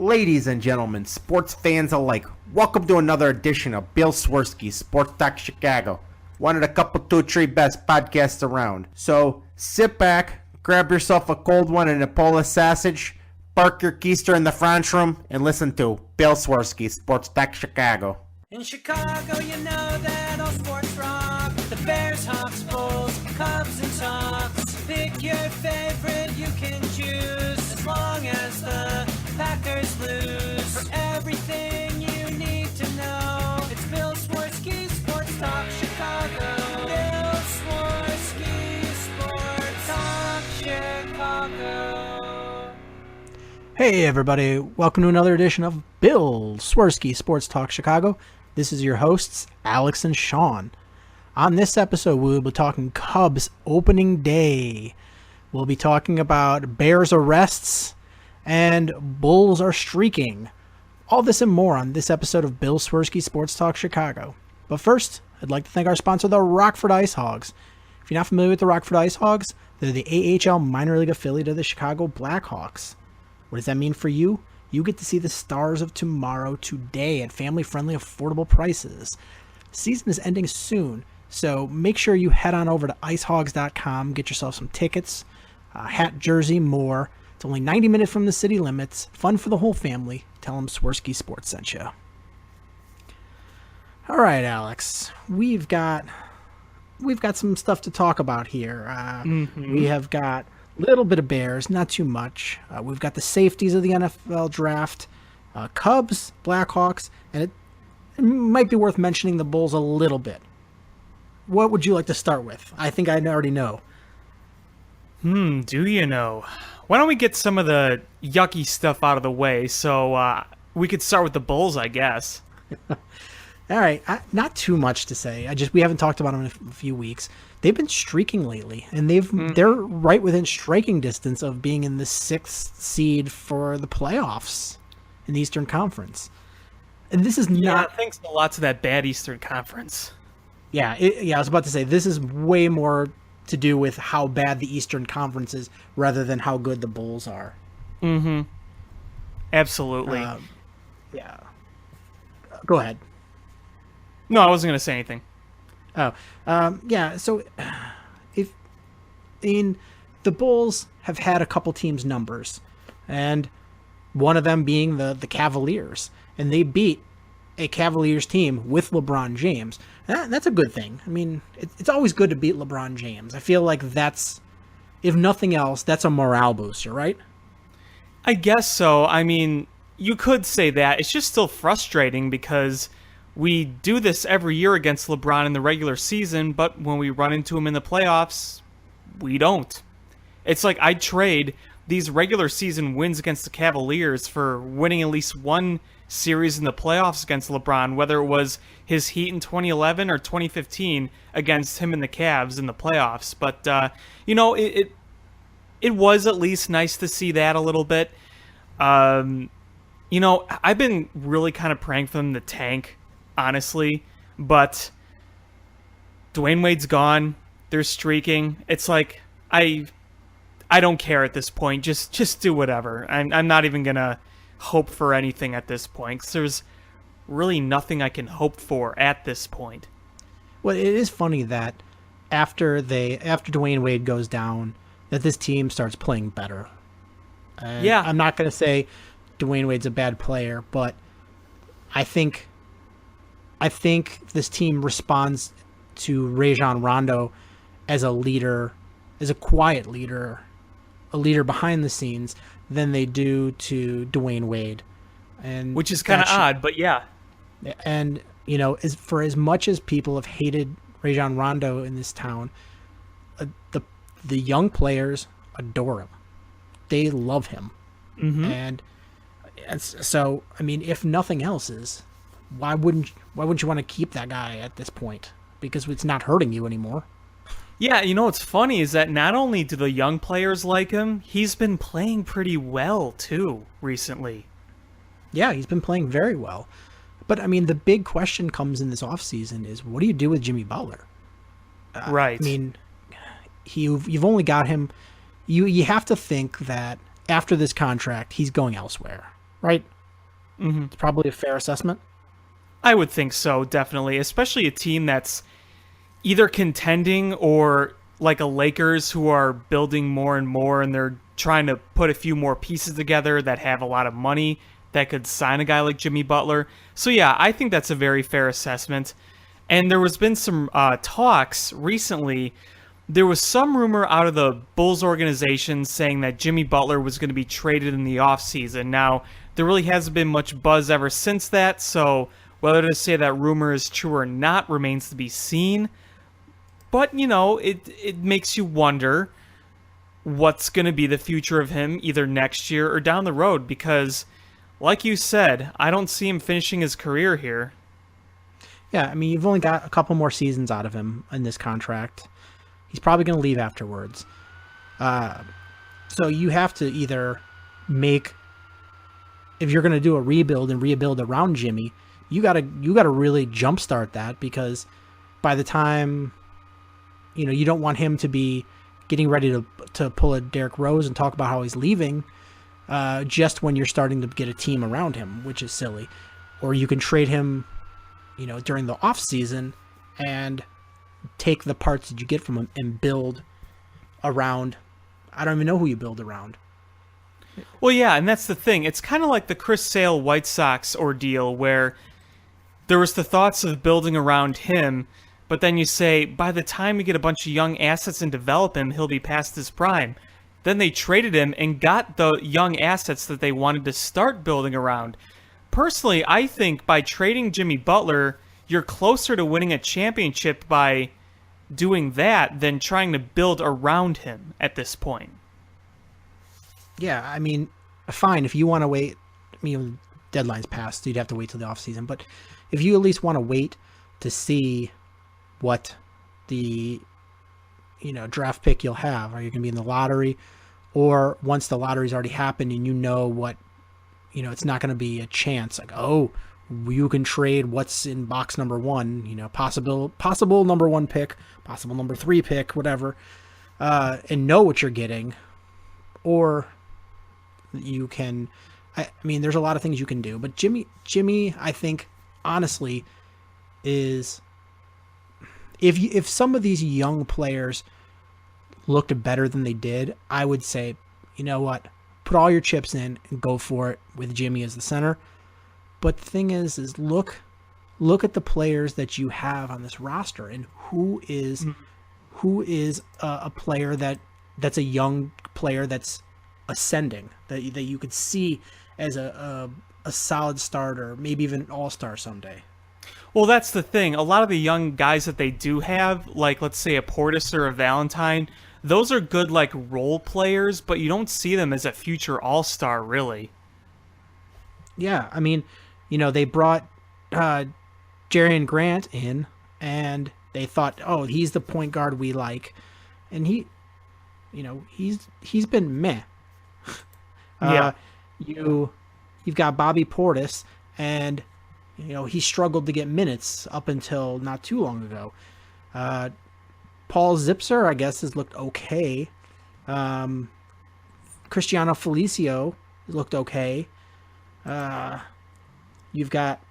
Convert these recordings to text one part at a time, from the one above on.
Ladies and gentlemen, sports fans alike, welcome to another edition of Bill Swerski, Sports Talk Chicago. One of the couple, two, three best podcasts around. So sit back, grab yourself a cold one and a Polish sausage, park your keister in the French room, and listen to Bill Swerski, Sports Talk Chicago. In Chicago, you know that all sports rock. The Bears, Hawks, Bulls, Cubs, and Sox. Pick your favorite, you can choose. As long as the Packers lose. For everything you need to know, it's Bill Swerski, Sports Talk Chicago. Bill Swerski, Sports Talk Chicago. Hey everybody, welcome to another edition of Bill Swerski, Sports Talk Chicago. This is your hosts, Alex and Sean. On this episode, we'll be talking Cubs opening day. We'll be talking about Bears arrests and Bulls are streaking. All this and more on this episode of Bill Swerski Sports Talk Chicago. But first, I'd like to thank our sponsor, the Rockford Ice Hogs. If you're not familiar with the Rockford Ice Hogs, they're the AHL minor league affiliate of the Chicago Blackhawks. What does that mean for you? You get to see the stars of tomorrow today at family-friendly, affordable prices. Season is ending soon, so make sure you head on over to icehogs.com, get yourself some tickets, a hat, jersey, more. It's only 90 minutes from the city limits. Fun for the whole family. Tell them Swerski Sports sent you. All right, Alex. We've got some stuff to talk about here. We have got a little bit of Bears, not too much. We've got the safeties of the NFL draft, Cubs, Blackhawks, and it might be worth mentioning the Bulls a little bit. What would you like to start with? I think I already know. Do you know? Why don't we get some of the yucky stuff out of the way so we could start with the Bulls, I guess. All right, not too much to say. We haven't talked about them in a few weeks. They've been streaking lately, and they're right within striking distance of being in the 6th seed for the playoffs in the Eastern Conference. And this is not thanks a lot to that bad Eastern Conference. Yeah, I was about to say this is way more to do with how bad the Eastern Conference is rather than how good the Bulls are. Absolutely. Yeah. Go ahead. No, I wasn't going to say anything. Yeah. So, the Bulls have had a couple teams' numbers, and one of them being the Cavaliers, and they beat a Cavaliers team with LeBron James. That's a good thing. I mean, it's always good to beat LeBron James. I feel like that's, if nothing else, that's a morale booster, right? I guess so. I mean, you could say that. It's just still frustrating because we do this every year against LeBron in the regular season, but when we run into him in the playoffs, we don't. It's like I'd trade these regular season wins against the Cavaliers for winning at least one series in the playoffs against LeBron, whether it was his Heat in 2011 or 2015 against him and the Cavs in the playoffs. But, it was at least nice to see that a little bit. I've been really kind of praying for them to tank, honestly, but Dwayne Wade's gone. They're streaking. It's like I don't care at this point. Just do whatever. I'm not even gonna hope for anything at this point because there's really nothing I can hope for at this point. Well, it is funny that after Dwayne Wade goes down, that this team starts playing better. And yeah, I'm not gonna say Dwayne Wade's a bad player, but I think this team responds to Rajon Rondo as a leader, as a quiet leader, a leader behind the scenes, than they do to Dwayne Wade. And which is kind of odd, but yeah. And, as much as people have hated Rajon Rondo in this town, the young players adore him. They love him. And so, I mean, if nothing else is, why wouldn't you want to keep that guy at this point? Because it's not hurting you anymore. Yeah, what's funny is that not only do the young players like him, he's been playing pretty well too recently. Yeah, he's been playing very well. But I mean, the big question comes in this offseason is, what do you do with Jimmy Butler? Right. I mean, you've only got him. You have to think that after this contract, he's going elsewhere. right? Mm-hmm. It's probably a fair assessment. I would think so, definitely, especially a team that's either contending or like a Lakers who are building more and more, and they're trying to put a few more pieces together that have a lot of money that could sign a guy like Jimmy Butler. So yeah, I think that's a very fair assessment. And there was been some talks recently. There was some rumor out of the Bulls organization saying that Jimmy Butler was going to be traded in the offseason. Now, there really hasn't been much buzz ever since that, so whether to say that rumor is true or not remains to be seen. But, you know, it makes you wonder what's going to be the future of him either next year or down the road, because, like you said, I don't see him finishing his career here. Yeah, I mean, you've only got a couple more seasons out of him in this contract. He's probably going to leave afterwards. So you have to either make, if you're going to do a rebuild and rebuild around Jimmy, you gotta really jumpstart that, because by the time, you know, you don't want him to be getting ready to pull a Derrick Rose and talk about how he's leaving just when you're starting to get a team around him, which is silly. Or you can trade him, you know, during the off season and take the parts that you get from him and build around. I don't even know who you build around. Well, yeah, and that's the thing. It's kind of like the Chris Sale White Sox ordeal, where there was the thoughts of building around him, but then you say, by the time we get a bunch of young assets and develop him, he'll be past his prime. Then they traded him and got the young assets that they wanted to start building around. Personally, I think by trading Jimmy Butler, you're closer to winning a championship by doing that than trying to build around him at this point. Yeah, I mean, fine, if you want to wait, I mean, deadline's passed, so you'd have to wait till the offseason, but if you at least want to wait to see what the, you know, draft pick you'll have, are you going to be in the lottery, or once the lottery's already happened and you know what, you know, it's not going to be a chance, like, oh, you can trade what's in box number 1, you know, possible number 1 pick, possible number 3 pick, whatever, and know what you're getting. Or you can, I mean, there's a lot of things you can do, but Jimmy, I think, honestly, is, if some of these young players looked better than they did, I would say, you know what, put all your chips in and go for it with Jimmy as the center. But the thing is look at the players that you have on this roster, and who is a player that's a young player that's ascending, that you could see as a solid starter, maybe even an all-star someday. Well, that's the thing. A lot of the young guys that they do have, like, let's say a Portis or a Valentine, those are good, like, role players, but you don't see them as a future all-star, really. Yeah, I mean, you know, they brought Jerian Grant in, and they thought, oh, he's the point guard we like, and he, you know, he's been meh. Yeah. You've got Bobby Portis, and you know, he struggled to get minutes up until not too long ago. Paul Zipser, I guess, has looked okay. Cristiano Felicio looked okay. You've got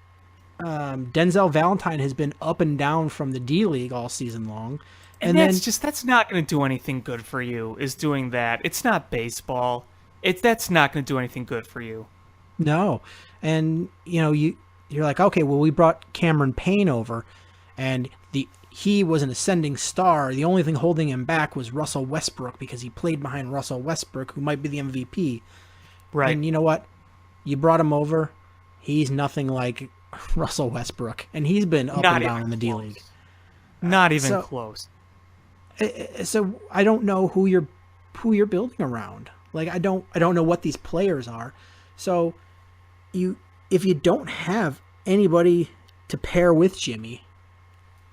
Denzel Valentine has been up and down from the D League all season long. And that's not going to do anything good for you, is doing that. It's not baseball. That's not going to do anything good for you. No. And, you know, you're like, okay, well, we brought Cameron Payne over, and he was an ascending star. The only thing holding him back was Russell Westbrook, because he played behind Russell Westbrook, who might be the MVP. Right. And you know what? You brought him over. He's nothing like Russell Westbrook, and he's been up and down in the D League. Not even close. So I don't know who you're building around. Like, I don't know what these players are. So if you don't have anybody to pair with Jimmy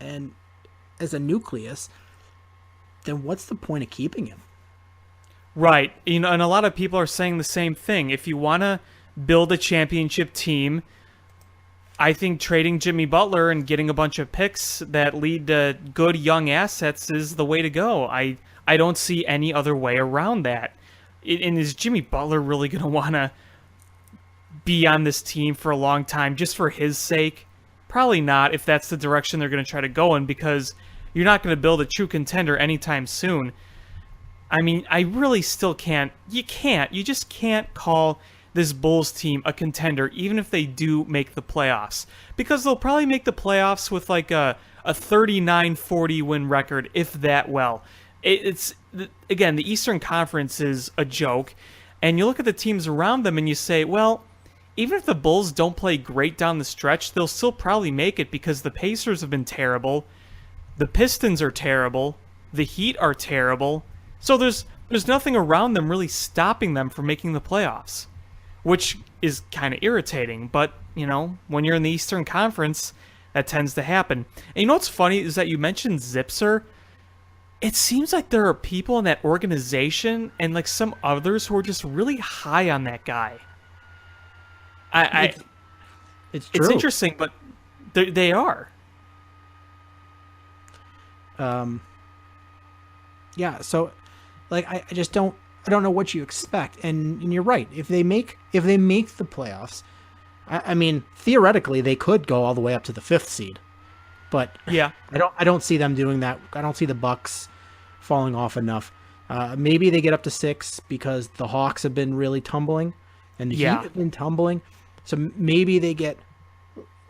and as a nucleus, then what's the point of keeping him? Right. You know, and a lot of people are saying the same thing. If you want to build a championship team, I think trading Jimmy Butler and getting a bunch of picks that lead to good young assets is the way to go. I don't see any other way around that. And is Jimmy Butler really going to want to be on this team for a long time just for his sake? Probably not, if that's the direction they're going to try to go in, because you're not going to build a true contender anytime soon. I mean, I really still can't. You just can't call this Bulls team a contender, even if they do make the playoffs, because they'll probably make the playoffs with like a 39-40 win record, if that well. Again, the Eastern Conference is a joke, and you look at the teams around them and you say, well, even if the Bulls don't play great down the stretch, they'll still probably make it, because the Pacers have been terrible, the Pistons are terrible, the Heat are terrible, so there's nothing around them really stopping them from making the playoffs, which is kind of irritating. But, when you're in the Eastern Conference, that tends to happen. And you know what's funny is that you mentioned Zipser. It seems like there are people in that organization and like some others who are just really high on that guy. It's true. It's interesting, but they are. Yeah, so like I just don't know what you expect. And you're right. If they make the playoffs, I mean, theoretically they could go all the way up to the 5th seed. But yeah, I don't see them doing that. I don't see the Bucks falling off enough. Maybe they get up to 6 because the Hawks have been really tumbling and the Heat have been tumbling. So maybe they get,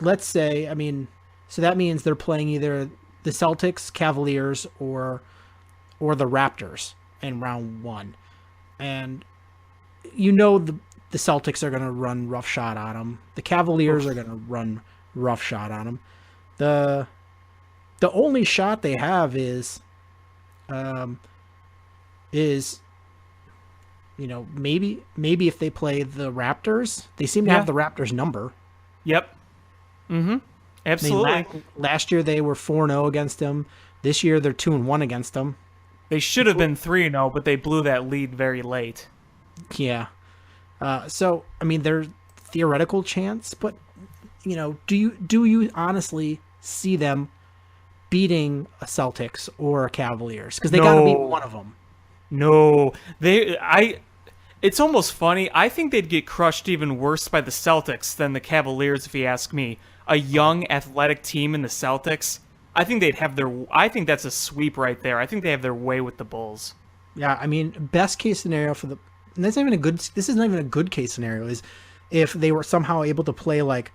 let's say, I mean, so that means they're playing either the Celtics, Cavaliers, or the Raptors in round 1. And the Celtics are going to run roughshod on them. The Cavaliers are going to run roughshod on them. The only shot they have is maybe if they play the Raptors. They seem to have the Raptors number. Yep. Mm-hmm. Absolutely. I mean, last year they were 4-0 against them. This year they're 2-1 against them. They should have been 3-0, but they blew that lead very late. Yeah. So I mean, there's theoretical chance, but do you honestly see them beating a Celtics or a Cavaliers? Because they got to beat one of them. No, it's almost funny. I think they'd get crushed even worse by the Celtics than the Cavaliers, if you ask me. A young, athletic team in the Celtics, I think I think that's a sweep right there. I think they have their way with the Bulls. Yeah, I mean, best case scenario and this isn't even a good case scenario, is if they were somehow able to play like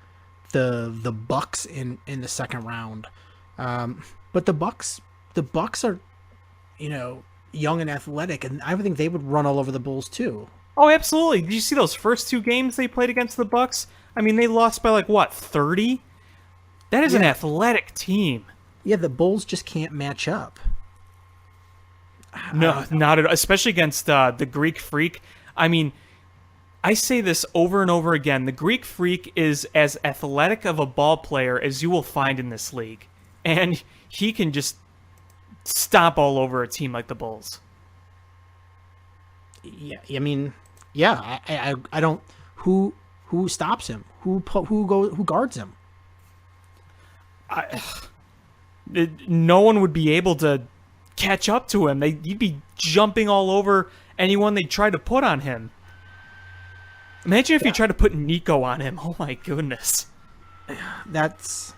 the Bucks in the second round. But the Bucks are, young and athletic, and I would think they would run all over the Bulls too. Oh, absolutely. Did you see those first 2 games they played against the Bucks? I mean, they lost by 30? That is an athletic team. Yeah, the Bulls just can't match up. No, not at all. Especially against the Greek Freak. I mean, I say this over and over again. The Greek Freak is as athletic of a ball player as you will find in this league. And he can just stomp all over a team like the Bulls. Yeah, I mean, yeah, I don't. Who stops him? Who guards him? No one would be able to catch up to him. He'd be jumping all over anyone they try to put on him. Imagine if you tried to put Nico on him. Oh my goodness. That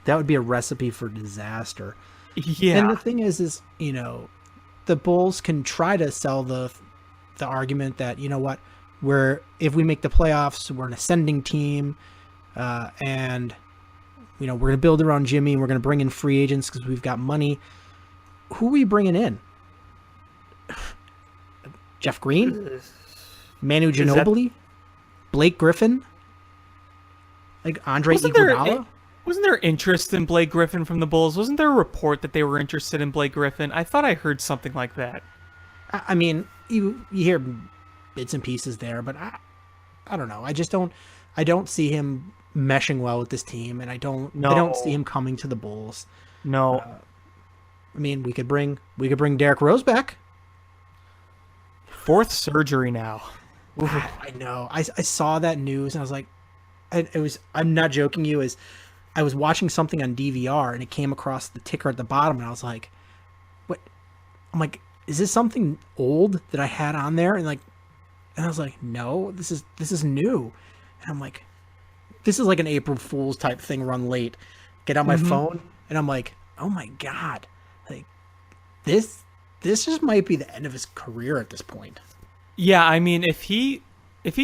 would be a recipe for disaster. Yeah. And the thing is the Bulls can try to sell the argument that, if we make the playoffs, we're an ascending team, and we're going to build around Jimmy, and we're going to bring in free agents because we've got money. Who are we bringing in? Jeff Green? Manu Ginobili? Blake Griffin? Like Andre Iguodala? Wasn't there interest in Blake Griffin from the Bulls? Wasn't there a report that they were interested in Blake Griffin? I thought I heard something like that. I mean, you hear bits and pieces there, but I don't know. I don't see him meshing well with this team, and I don't see him coming to the Bulls. No. I mean, we could bring Derrick Rose back. 4th surgery now. I know. I saw that news and I was like, I'm not joking you, I was watching something on DVR and it came across the ticker at the bottom and I was like, what? I'm like, is this something old that I had on there? And I was like, no, this is new. And I'm like, this is like an April Fool's type thing run late. Get on my phone, and I'm like, oh my God. Like, this just might be the end of his career at this point. Yeah, I mean, if he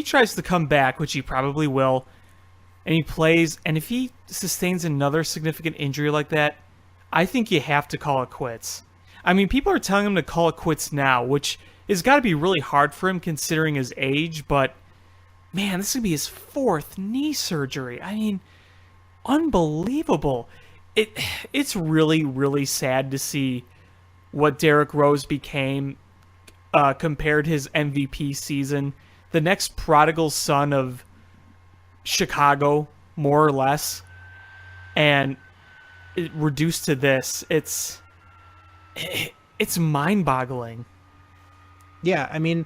tries to come back, which he probably will, and he plays, and if he sustains another significant injury like that, I think you have to call it quits. I mean, people are telling him to call it quits now, which has got to be really hard for him considering his age, but man, this is going to be his 4th knee surgery. I mean, unbelievable. It's really, really sad to see what Derrick Rose became compared his MVP season. The next prodigal son of Chicago, more or less, and it reduced to this. It's mind-boggling. Yeah, I mean,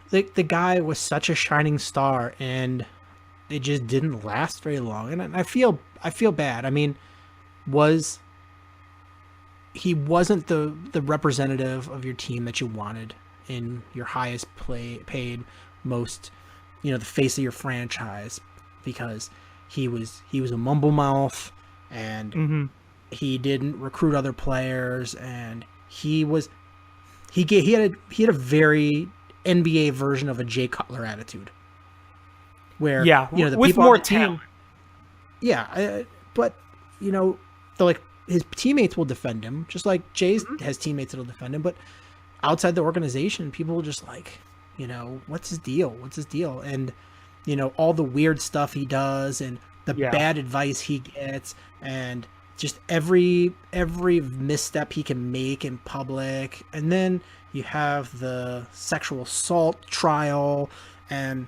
the guy was such a shining star, and it just didn't last very long. And I feel bad. I mean, he wasn't the representative of your team that you wanted in your highest paid, most, the face of your franchise, because he was a mumble mouth, and he didn't recruit other players, and he had a very NBA version of a Jay Cutler attitude, where the with people more on the team, talent. But his teammates will defend him, just like Jay has teammates that'll defend him. But outside the organization, people will just what's his deal? And all the weird stuff he does, and the bad advice he gets, and just every misstep he can make in public. And then you have the sexual assault trial, and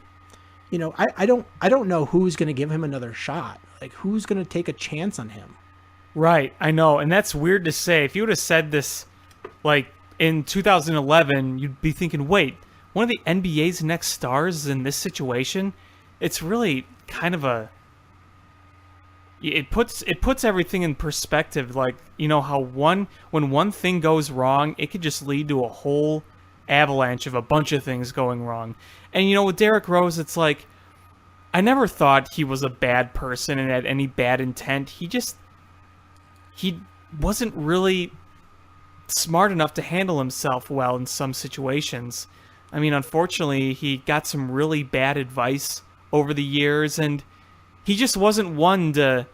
I don't know who's going to give him another shot. Like, who's going to take a chance on him? Right, I know, and that's weird to say. If you would have said this, in 2011, you'd be thinking, wait, one of the NBA's next stars is in this situation? It's really kind of it puts everything in perspective. How when one thing goes wrong, it could just lead to a whole avalanche of a bunch of things going wrong. And with Derrick Rose, it's like, I never thought he was a bad person and had any bad intent. He wasn't really smart enough to handle himself well in some situations. I mean, unfortunately, he got some really bad advice over the years, and he just wasn't one to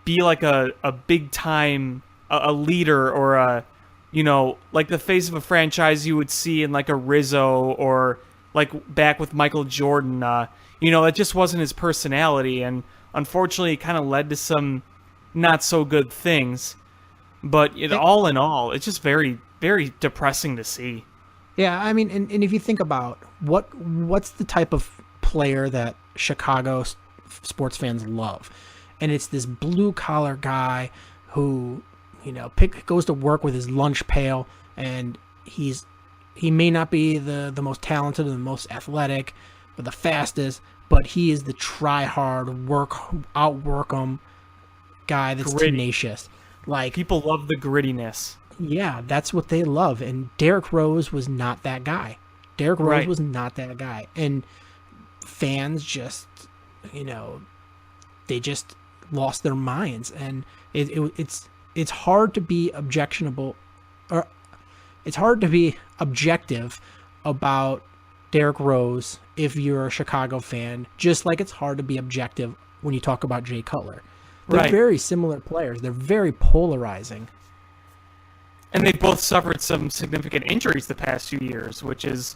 be like a big time a leader, or like the face of a franchise you would see in like a Rizzo, or like back with Michael Jordan. That just wasn't his personality, and unfortunately, it kind of led to some not so good things. But all in all, it's just very, very depressing to see. Yeah, I mean, and if you think about what's the type of player that Chicago sports fans love, and it's this blue collar guy who goes to work with his lunch pail, and he may not be the most talented or the most athletic or the fastest, but he is the try hard, outwork him guy that's Gritty. tenacious. Like, people love the grittiness. Yeah, that's what they love. And Derrick Rose was not that guy. Derrick Rose was not that guy. And fans just, they just lost their minds. And it's hard to be objectionable, or it's hard to be objective about Derrick Rose if you're a Chicago fan, just like it's hard to be objective when you talk about Jay Cutler. They're very similar players. They're very polarizing. And they both suffered some significant injuries the past few years, which has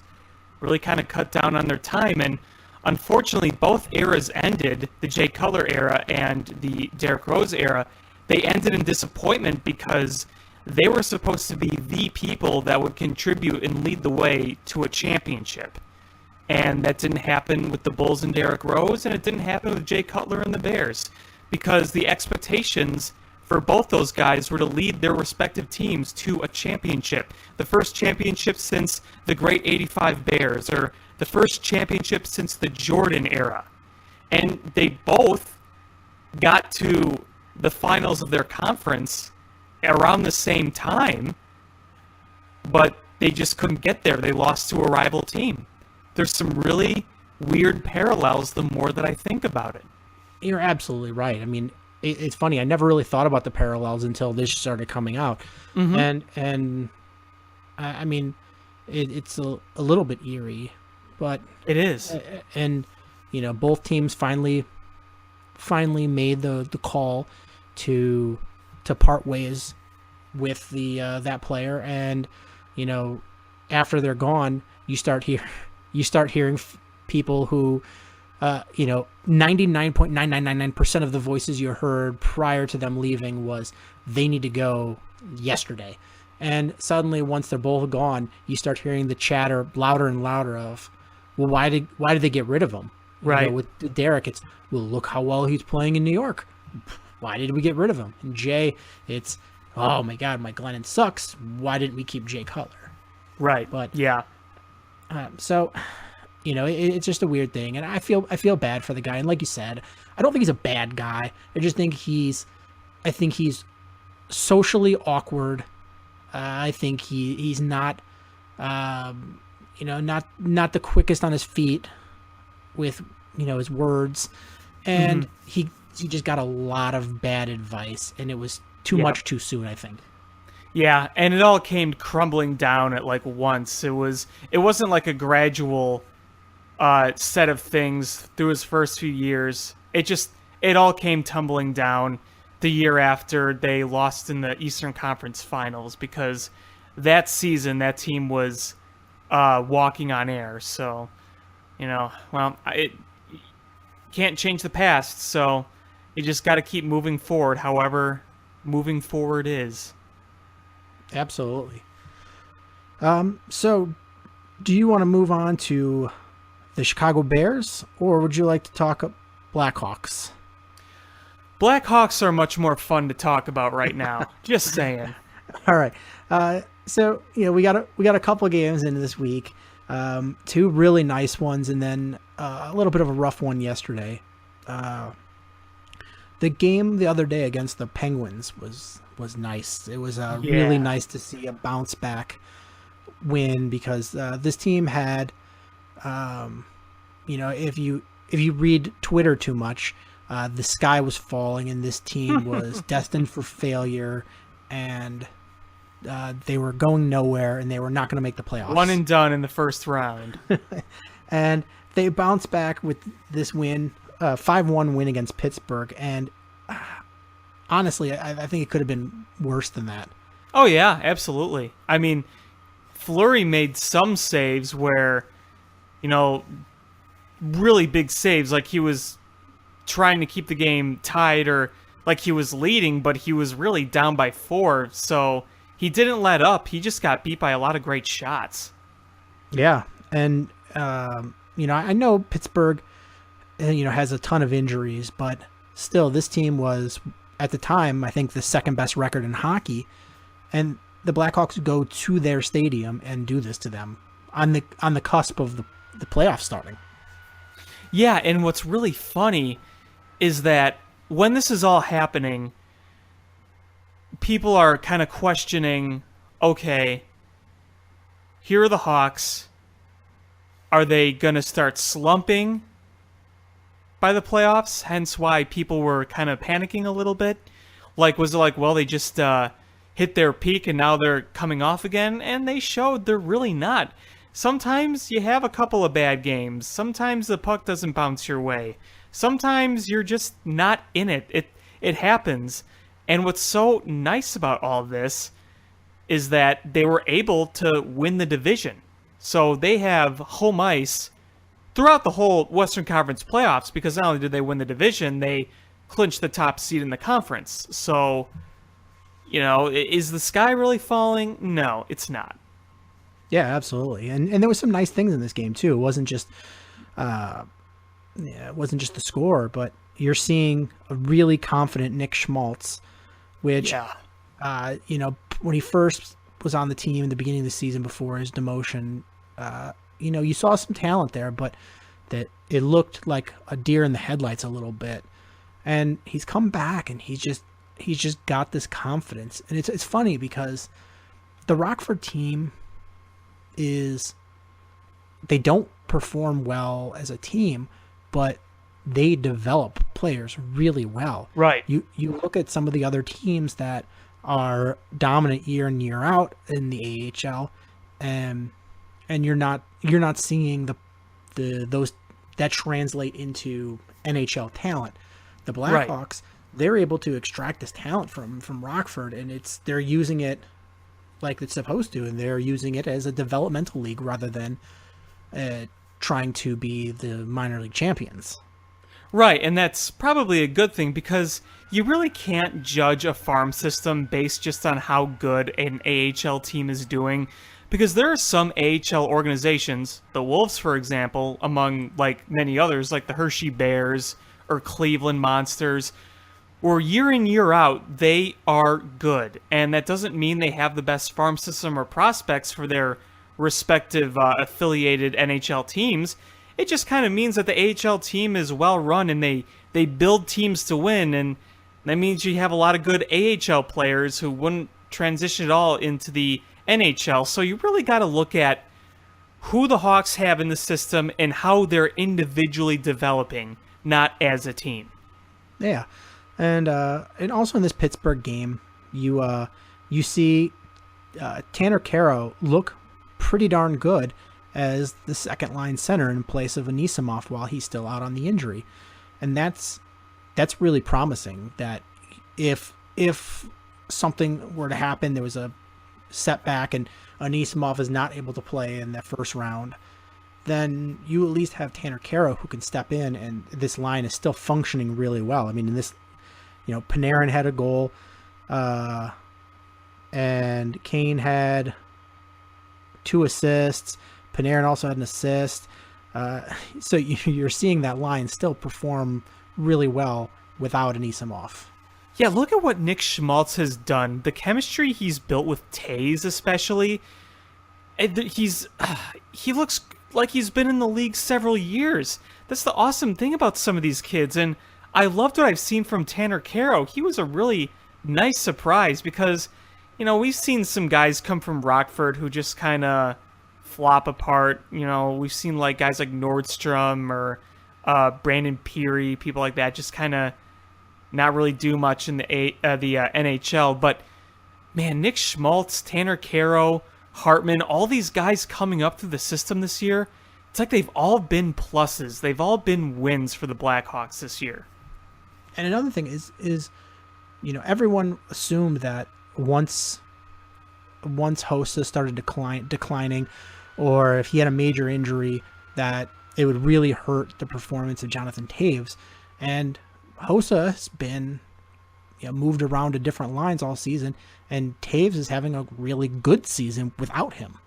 really kind of cut down on their time. And unfortunately, both eras ended, the Jay Cutler era and the Derrick Rose era, they ended in disappointment because they were supposed to be the people that would contribute and lead the way to a championship. And that didn't happen with the Bulls and Derrick Rose, and it didn't happen with Jay Cutler and the Bears, because the expectations for both those guys were to lead their respective teams to a championship. The first championship since the great '85 Bears, or the first championship since the Jordan era. And they both got to the finals of their conference around the same time, but they just couldn't get there. They lost to a rival team. There's some really weird parallels the more that I think about it. You're absolutely right. I mean, it's funny. I never really thought about the parallels until this started coming out, and I mean, it's a little bit eerie, but It is. and both teams finally made the call to part ways with the that player, and after they're gone, you start hearing people who 99.9999% of the voices you heard prior to them leaving was they need to go yesterday. And suddenly, once they're both gone, you start hearing the chatter louder and louder of, well, why did they get rid of him? Right. With Derek, it's, well, look how well he's playing in New York. Why did we get rid of him? And Jay, it's, oh my God, Mike Glennon sucks. Why didn't we keep Jay Cutler? Right. But yeah. So, it's just a weird thing, and I feel bad for the guy. And like you said, I don't think he's a bad guy. I just think he's socially awkward. I think he's not, not the quickest on his feet with his words, and he just got a lot of bad advice, and it was too much too soon, I think. Yeah, and it all came crumbling down at like once. It wasn't like a gradual set of things through his first few years. It all came tumbling down the year after they lost in the Eastern Conference Finals, because that season that team was walking on air. So, it can't change the past, so you just got to keep moving forward, however moving forward is. Absolutely. So do you want to move on to the Chicago Bears, or would you like to talk Blackhawks? Blackhawks are much more fun to talk about right now. Just saying. All right. So we got a couple of games into this week. Two really nice ones, and then a little bit of a rough one yesterday. The game the other day against the Penguins was nice. It was really nice to see a bounce back win, because this team had, if you read Twitter too much, the sky was falling and this team was destined for failure, and they were going nowhere, and they were not going to make the playoffs. One and done in the first round. And they bounced back with this win, 5-1 win against Pittsburgh, and honestly, I think it could have been worse than that. Oh, yeah, absolutely. I mean, Fleury made some saves where, really big saves, like he was trying to keep the game tied, or like he was leading, but he was really down by 4, so he didn't let up. He just got beat by a lot of great shots. Yeah, and, I know Pittsburgh, has a ton of injuries, but still, this team was, at the time, I think the second best record in hockey, and the Blackhawks go to their stadium and do this to them on the cusp of the playoffs starting. Yeah, and what's really funny is that when this is all happening, people are kind of questioning, okay, here are the Hawks. Are they going to start slumping by the playoffs? Hence why people were kind of panicking a little bit. Like, was it like, well, they just hit their peak and now they're coming off again? And they showed they're really not. Sometimes you have a couple of bad games. Sometimes the puck doesn't bounce your way. Sometimes you're just not in it. It happens. And what's so nice about all this is that they were able to win the division. So they have home ice throughout the whole Western Conference playoffs, because not only did they win the division, they clinched the top seed in the conference. So, is the sky really falling? No, it's not. Yeah, absolutely. And there was some nice things in this game too. It wasn't just the score, but you're seeing a really confident Nick Schmaltz, which when he first was on the team in the beginning of the season before his demotion, you saw some talent there, but that it looked like a deer in the headlights a little bit. And he's come back, and he's just got this confidence. And it's funny because the Rockford team they don't perform well as a team, but they develop players really well. Right. You look at some of the other teams that are dominant year in year out in the AHL, and you're not seeing those that translate into NHL talent. The Blackhawks, they're able to extract this talent from Rockford, and they're using it like it's supposed to, and they're using it as a developmental league rather than trying to be the minor league champions. Right, and that's probably a good thing because you really can't judge a farm system based just on how good an AHL team is doing, because there are some AHL organizations, the Wolves for example, among like many others like the Hershey Bears or Cleveland Monsters, where year in year out they are good, and that doesn't mean they have the best farm system or prospects for their respective affiliated NHL teams. It just kind of means that the AHL team is well run and they build teams to win, and that means you have a lot of good AHL players who wouldn't transition at all into the NHL. So you really got to look at who the Hawks have in the system and how they're individually developing, not as a team. Yeah, and also in this Pittsburgh game, you see Tanner Caro look pretty darn good as the second line center in place of Anisimov while he's still out on the injury. And that's really promising, that if something were to happen, there was a setback and Anisimov is not able to play in that first round, then you at least have Tanner Caro who can step in, and this line is still functioning really well. I mean, in this, Panarin had a goal, and Kane had 2 assists. Panarin also had an assist. So you're seeing that line still perform really well without Anisimov. Yeah, look at what Nick Schmaltz has done. The chemistry he's built with Taves especially. He looks like he's been in the league several years. That's the awesome thing about some of these kids. And I loved what I've seen from Tanner Caro. He was a really nice surprise because, we've seen some guys come from Rockford who just kind of flop apart. We've seen like guys like Nordstrom or Brandon Peary, people like that, just kind of not really do much in the NHL. But man, Nick Schmaltz, Tanner Caro, Hartman, all these guys coming up through the system this year, it's like they've all been pluses. They've all been wins for the Blackhawks this year. And another thing is everyone assumed that once Hossa started declining, or if he had a major injury, that it would really hurt the performance of Jonathan Taves. And Hossa has been moved around to different lines all season, and Taves is having a really good season without him.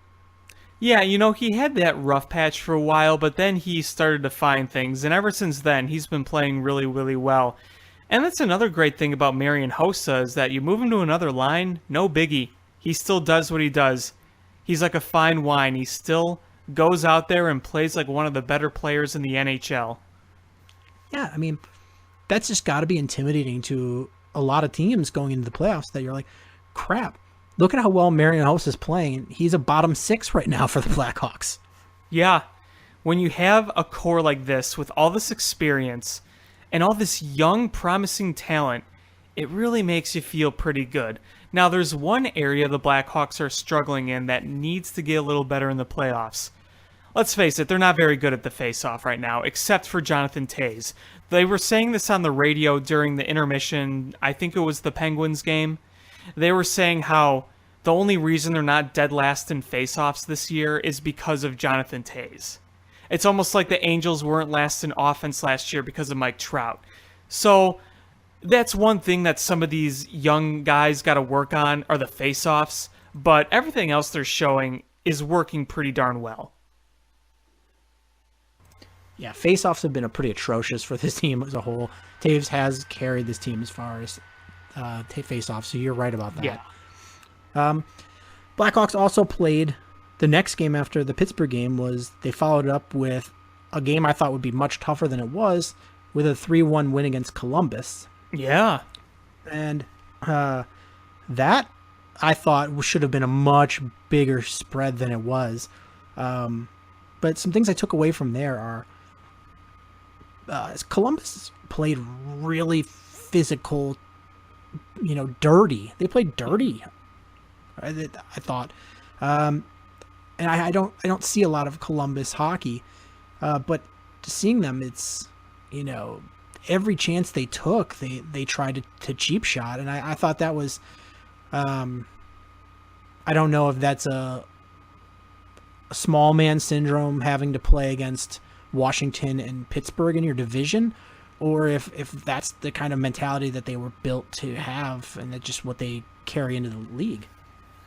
Yeah, he had that rough patch for a while, but then he started to find things, and ever since then, he's been playing really, really well. And that's another great thing about Marian Hossa, is that you move him to another line, no biggie. He still does what he does. He's like a fine wine. He still goes out there and plays like one of the better players in the NHL. Yeah, I mean, that's just got to be intimidating to a lot of teams going into the playoffs, that you're like, crap, look at how well Marian Hossa is playing. He's a bottom 6 right now for the Blackhawks. Yeah, when you have a core like this with all this experience and all this young, promising talent, it really makes you feel pretty good. Now, there's one area the Blackhawks are struggling in that needs to get a little better in the playoffs. Let's face it, they're not very good at the face-off right now, except for Jonathan Taves. They were saying this on the radio during the intermission, I think it was the Penguins game. They were saying how the only reason they're not dead last in face-offs this year is because of Jonathan Taves. It's almost like the Angels weren't last in offense last year because of Mike Trout. So that's one thing that some of these young guys got to work on, are the face-offs, but everything else they're showing is working pretty darn well. Yeah, face-offs have been pretty atrocious for this team as a whole. Taves has carried this team as far as face-offs, so you're right about that. Yeah. Blackhawks also played the next game after the Pittsburgh game. They followed it up with a game I thought would be much tougher than it was, with a 3-1 win against Columbus. Yeah. And that, I thought, should have been a much bigger spread than it was. But some things I took away from there are Columbus played really physical, dirty. They played dirty. I thought, and I don't see a lot of Columbus hockey, but seeing them, it's every chance they took, they tried to cheap shot, and I thought that was, I don't know if that's a small man syndrome having to play against Washington and Pittsburgh in your division, or if that's the kind of mentality that they were built to have, and that's just what they carry into the league.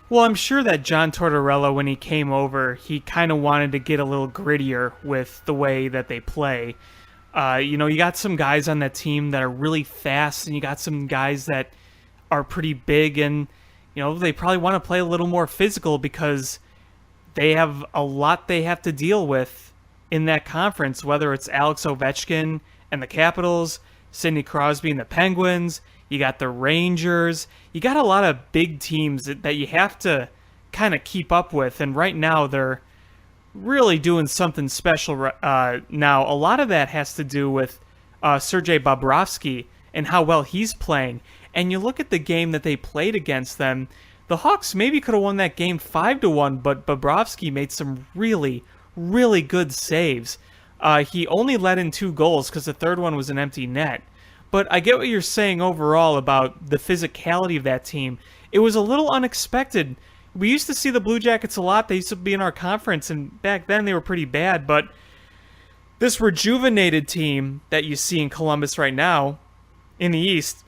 Well, I'm sure that John Tortorella, when he came over, he kind of wanted to get a little grittier with the way that they play. You got some guys on that team that are really fast, and you got some guys that are pretty big, and they probably want to play a little more physical because they have a lot they have to deal with in that conference, whether it's Alex Ovechkin and the Capitals, Sidney Crosby and the Penguins. You got the Rangers. You got a lot of big teams that you have to kind of keep up with. And right now they're really doing something special now. A lot of that has to do with Sergei Bobrovsky and how well he's playing. And you look at the game that they played against them, the Hawks maybe could have won that game 5-1, but Bobrovsky made some really, really good saves. He only let in 2 goals because the third one was an empty net. But I get what you're saying overall about the physicality of that team. It was a little unexpected. We used to see the Blue Jackets a lot. They used to be in our conference, and back then they were pretty bad. But this rejuvenated team that you see in Columbus right now, in the East,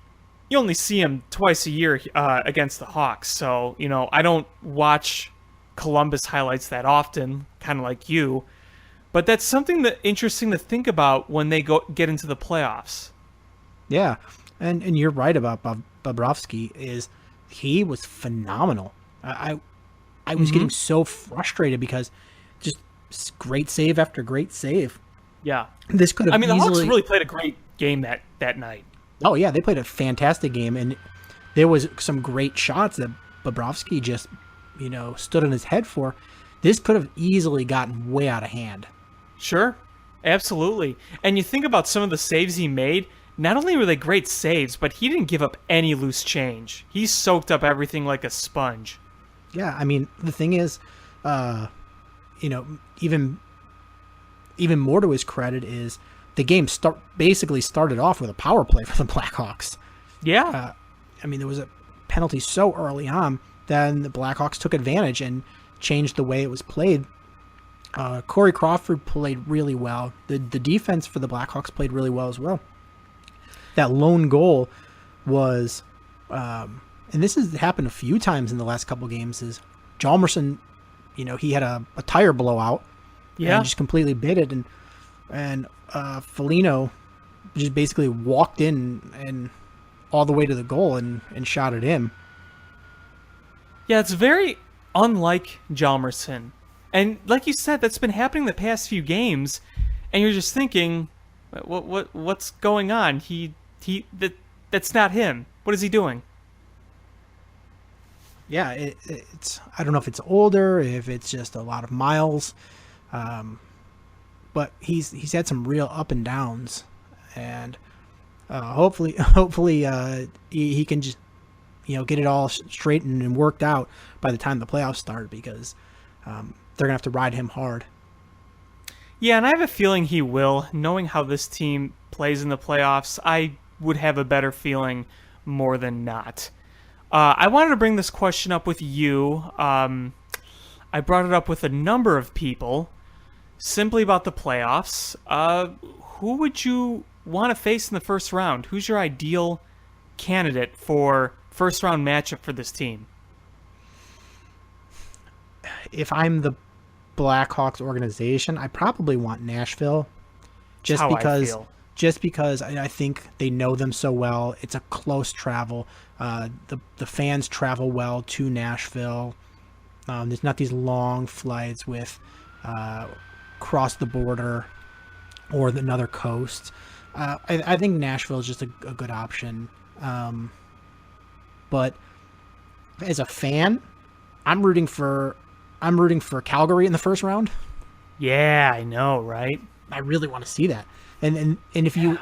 you only see them twice a year against the Hawks. So, I don't watch Columbus highlights that often, kind of like you. But that's something that interesting to think about when they get into the playoffs. Yeah, and you're right about Bobrovsky. He was phenomenal. I was getting so frustrated because just great save after great save. Yeah, this could have. the Hawks really played a great game that night. Oh yeah, they played a fantastic game, and there was some great shots that Bobrovsky just stood on his head for. This could have easily gotten way out of hand. Sure, absolutely. And you think about some of the saves he made. Not only were they great saves, but he didn't give up any loose change. He soaked up everything like a sponge. Yeah, the thing is, even more to his credit is the game basically started off with a power play for the Blackhawks. Yeah. There was a penalty so early on, then the Blackhawks took advantage and changed the way it was played. Corey Crawford played really well. The defense for the Blackhawks played really well as well. That lone goal was, and this has happened a few times in the last couple games, is Hjalmarsson, he had a tire blowout. Yeah. And just completely bit it. And Foligno just basically walked in and all the way to the goal and shot at him. Yeah, it's very unlike Hjalmarsson. And like you said, that's been happening the past few games. And you're just thinking, what's going on? That's not him. What is he doing? Yeah, it's I don't know if it's older, if it's just a lot of miles, but he's had some real up and downs, and hopefully he can just get it all straightened and worked out by the time the playoffs start, because they're gonna have to ride him hard. Yeah, and I have a feeling he will. Knowing how this team plays in the playoffs, I would have a better feeling more than not. I wanted to bring this question up with you. I brought it up with a number of people, simply about the playoffs. Who would you want to face in the first round? Who's your ideal candidate for first round matchup for this team? If I'm the Blackhawks organization, I probably want Nashville, just because I think they know them so well. It's a close travel. The fans travel well to Nashville. There's not these long flights with cross the border or another coast. I think Nashville is just a good option. But as a fan, I'm rooting for Calgary in the first round. Yeah, I know, right? I really want to see that. And if you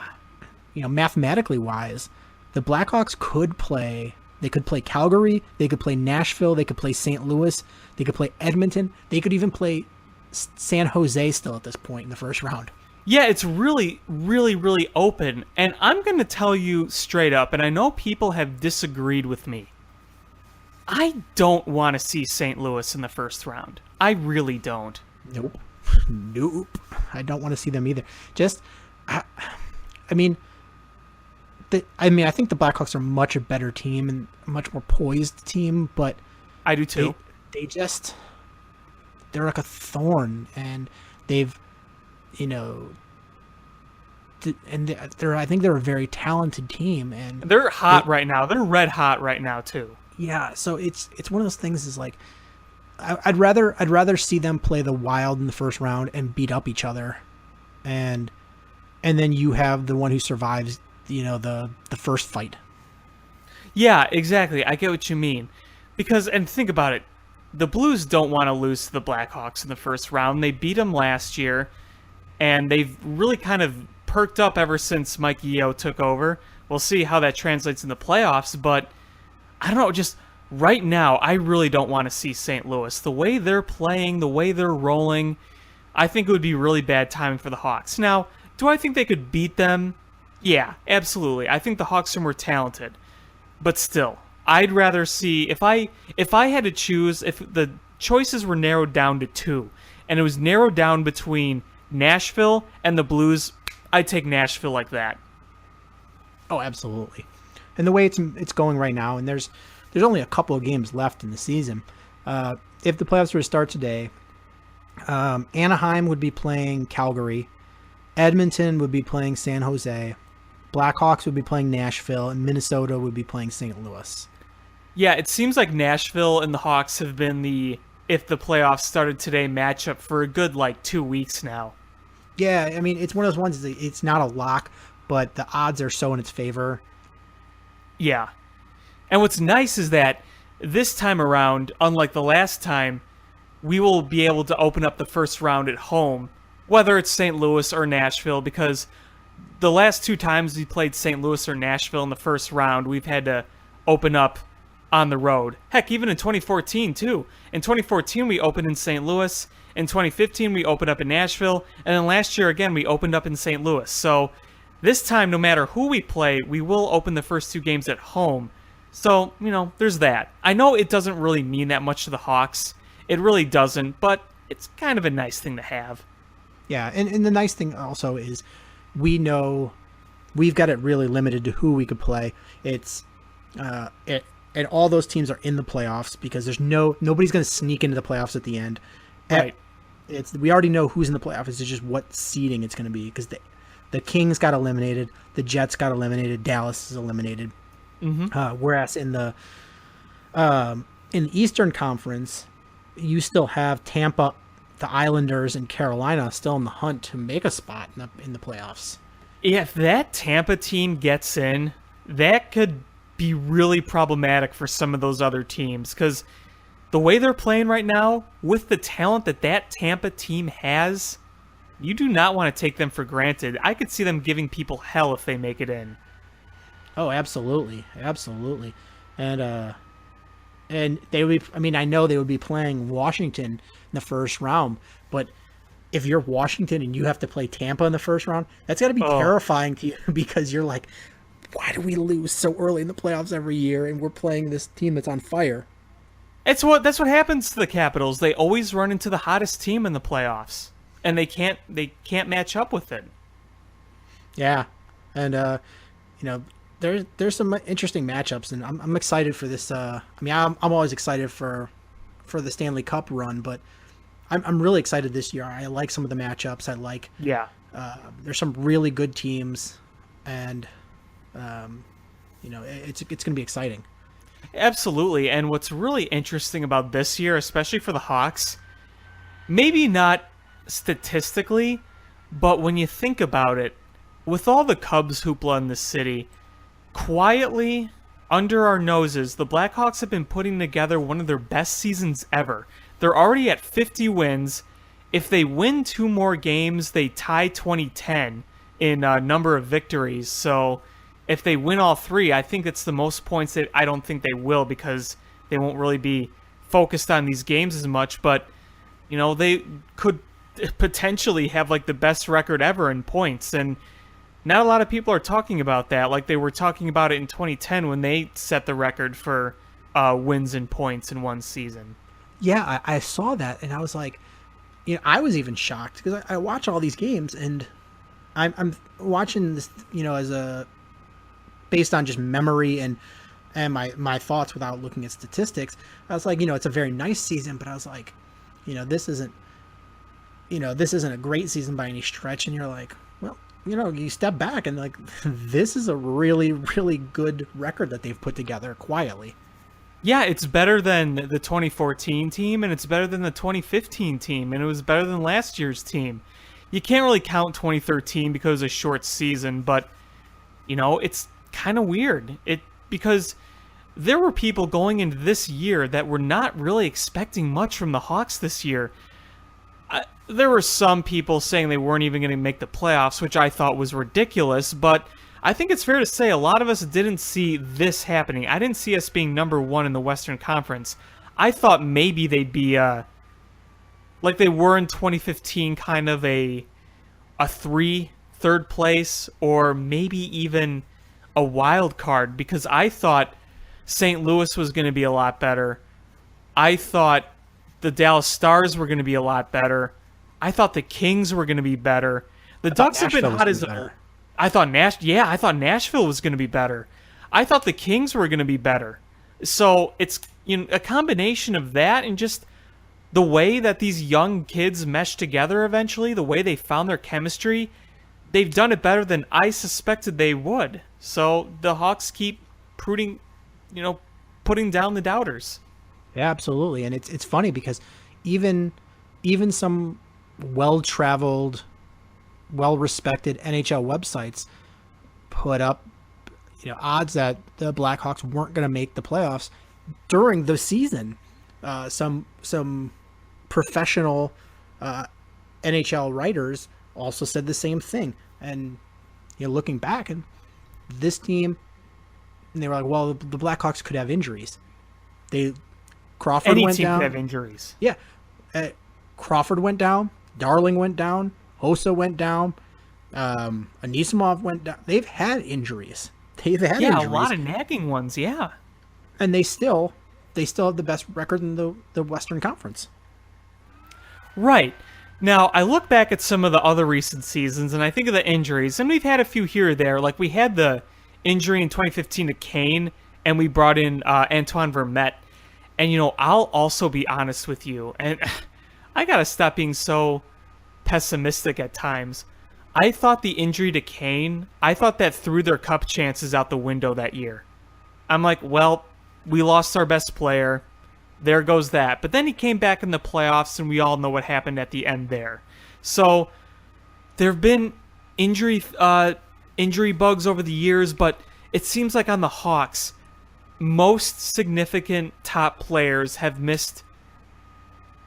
mathematically wise, the Blackhawks could play. They could play Calgary. They could play Nashville. They could play St. Louis. They could play Edmonton. They could even play San Jose still at this point in the first round. Yeah, it's really, really, really open. And I'm going to tell you straight up, and I know people have disagreed with me. I don't want to see St. Louis in the first round. I really don't. Nope. Nope. I don't want to see them either. I think the Blackhawks are much a better team and a much more poised team, but I do too. They're like a thorn, and they've, I think they're a very talented team, and they're hot right now. They're red hot right now too. Yeah, so it's one of those things. Is like, I'd rather see them play the Wild in the first round and beat up each other, and then you have the one who survives, the first fight. Yeah, exactly. I get what you mean. And think about it, the Blues don't want to lose to the Blackhawks in the first round. They beat them last year, and they've really kind of perked up ever since Mike Yeo took over. We'll see how that translates in the playoffs, but I don't know, just right now, I really don't want to see St. Louis. The way they're playing, the way they're rolling, I think it would be really bad timing for the Hawks. Now, do I think they could beat them? Yeah, absolutely. I think the Hawks are more talented. But still, I'd rather see, if I had to choose, if the choices were narrowed down to two, and it was narrowed down between Nashville and the Blues, I'd take Nashville like that. Oh, absolutely. And the way it's going right now, and there's only a couple of games left in the season. If the playoffs were to start today, Anaheim would be playing Calgary, Edmonton would be playing San Jose, Blackhawks would be playing Nashville, and Minnesota would be playing St. Louis. Yeah, it seems like Nashville and the Hawks have been if the playoffs started today, matchup for a good 2 weeks now. Yeah, I mean, it's one of those ones, it's not a lock, but the odds are so in its favor. Yeah. And what's nice is that this time around, unlike the last time, we will be able to open up the first round at home, whether it's St. Louis or Nashville, because the last two times we played St. Louis or Nashville in the first round, we've had to open up on the road. Heck, even in 2014, too. In 2014, we opened in St. Louis. In 2015, we opened up in Nashville. And then last year, again, we opened up in St. Louis. So this time, no matter who we play, we will open the first two games at home. So, there's that. I know it doesn't really mean that much to the Hawks. It really doesn't, but it's kind of a nice thing to have. Yeah, and the nice thing also is we know we've got it really limited to who we could play. It's and all those teams are in the playoffs because there's nobody's going to sneak into the playoffs at the end. Right. We already know who's in the playoffs. It's just what seeding it's going to be because the Kings got eliminated, the Jets got eliminated, Dallas is eliminated. Mm-hmm. Whereas in the Eastern Conference, you still have Tampa, the Islanders, and Carolina still in the hunt to make a spot in the playoffs. If that Tampa team gets in, that could be really problematic for some of those other teams because the way they're playing right now, with the talent that Tampa team has, you do not want to take them for granted. I could see them giving people hell if they make it in. Oh, absolutely, and they would be. I mean, I know they would be playing Washington in the first round, but if you're Washington and you have to play Tampa in the first round, that's got to be terrifying to you because you're like, why do we lose so early in the playoffs every year, and we're playing this team that's on fire? That's what happens to the Capitals. They always run into the hottest team in the playoffs, and they can't match up with it. Yeah, and there's some interesting matchups, and I'm excited for this. I'm always excited for the Stanley Cup run, but I'm really excited this year. I like some of the matchups. I like there's some really good teams, and it's going to be exciting. Absolutely, and what's really interesting about this year, especially for the Hawks, maybe not statistically, but when you think about it, with all the Cubs hoopla in the city, quietly, under our noses, the Blackhawks have been putting together one of their best seasons ever. They're already at 50 wins, if they win 2 more games, they tie 2010 in number of victories. So if they win all 3, I think it's the most points that I don't think they will, because they won't really be focused on these games as much. But, they could potentially have like the best record ever in points. And not a lot of people are talking about that. Like they were talking about it in 2010 when they set the record for wins and points in one season. Yeah, I saw that, and I was like, I was even shocked because I watch all these games, and I'm watching this, based on just memory and my thoughts without looking at statistics. I was like, it's a very nice season, but I was like, this isn't a great season by any stretch. And you're like, well, you step back and like, this is a really, really good record that they've put together quietly. Yeah, it's better than the 2014 team, and it's better than the 2015 team, and it was better than last year's team. You can't really count 2013 because it was a short season, but, it's kind of weird. Because there were people going into this year that were not really expecting much from the Hawks this year. There were some people saying they weren't even going to make the playoffs, which I thought was ridiculous, but I think it's fair to say a lot of us didn't see this happening. I didn't see us being number 1 in the Western Conference. I thought maybe they'd be like they were in 2015, kind of a third place, or maybe even a wild card, because I thought St. Louis was going to be a lot better. I thought the Dallas Stars were going to be a lot better. I thought the Kings were going to be better. The Ducks have been hot as a... I thought Nashville was going to be better. I thought the Kings were going to be better. So it's a combination of that and just the way that these young kids mesh together eventually, the way they found their chemistry. They've done it better than I suspected they would. So the Hawks keep putting down the doubters. Yeah, absolutely. And it's funny because even some well-traveled, well-respected NHL websites put up odds that the Blackhawks weren't going to make the playoffs during the season. Some professional NHL writers also said the same thing. And looking back, and this team, and they were like, well, the Blackhawks could have injuries. Crawford Any went team down. could have injuries. Yeah, Crawford went down. Darling went down. Hossa went down. Anisimov went down. They've had injuries. Injuries. A lot of nagging ones. Yeah, and they still have the best record in the Western Conference. Right. Now, I look back at some of the other recent seasons, and I think of the injuries, and we've had a few here or there. Like, we had the injury in 2015 to Kane, and we brought in Antoine Vermette. And, I'll also be honest with you, and I gotta stop being so pessimistic at times. I thought the injury to Kane, I thought that threw their cup chances out the window that year. I'm like, well, we lost our best player. There goes that. But then he came back in the playoffs, and we all know what happened at the end there. So there have been injury bugs over the years, but it seems like on the Hawks, most significant top players have missed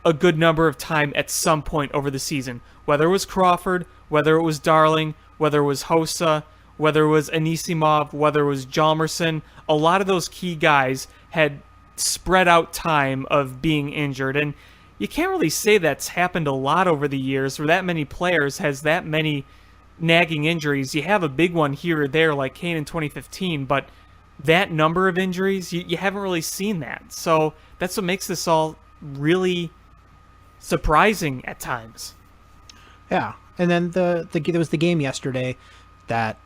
a good number of time at some point over the season. Whether it was Crawford, whether it was Darling, whether it was Hossa, whether it was Anisimov, whether it was Hjalmarsson, a lot of those key guys had spread out time of being injured. And you can't really say that's happened a lot over the years where that many players has that many nagging injuries. You have a big one here or there like Kane in 2015, but that number of injuries, you haven't really seen that. So that's what makes this all really surprising at times. Yeah, and then there was the game yesterday that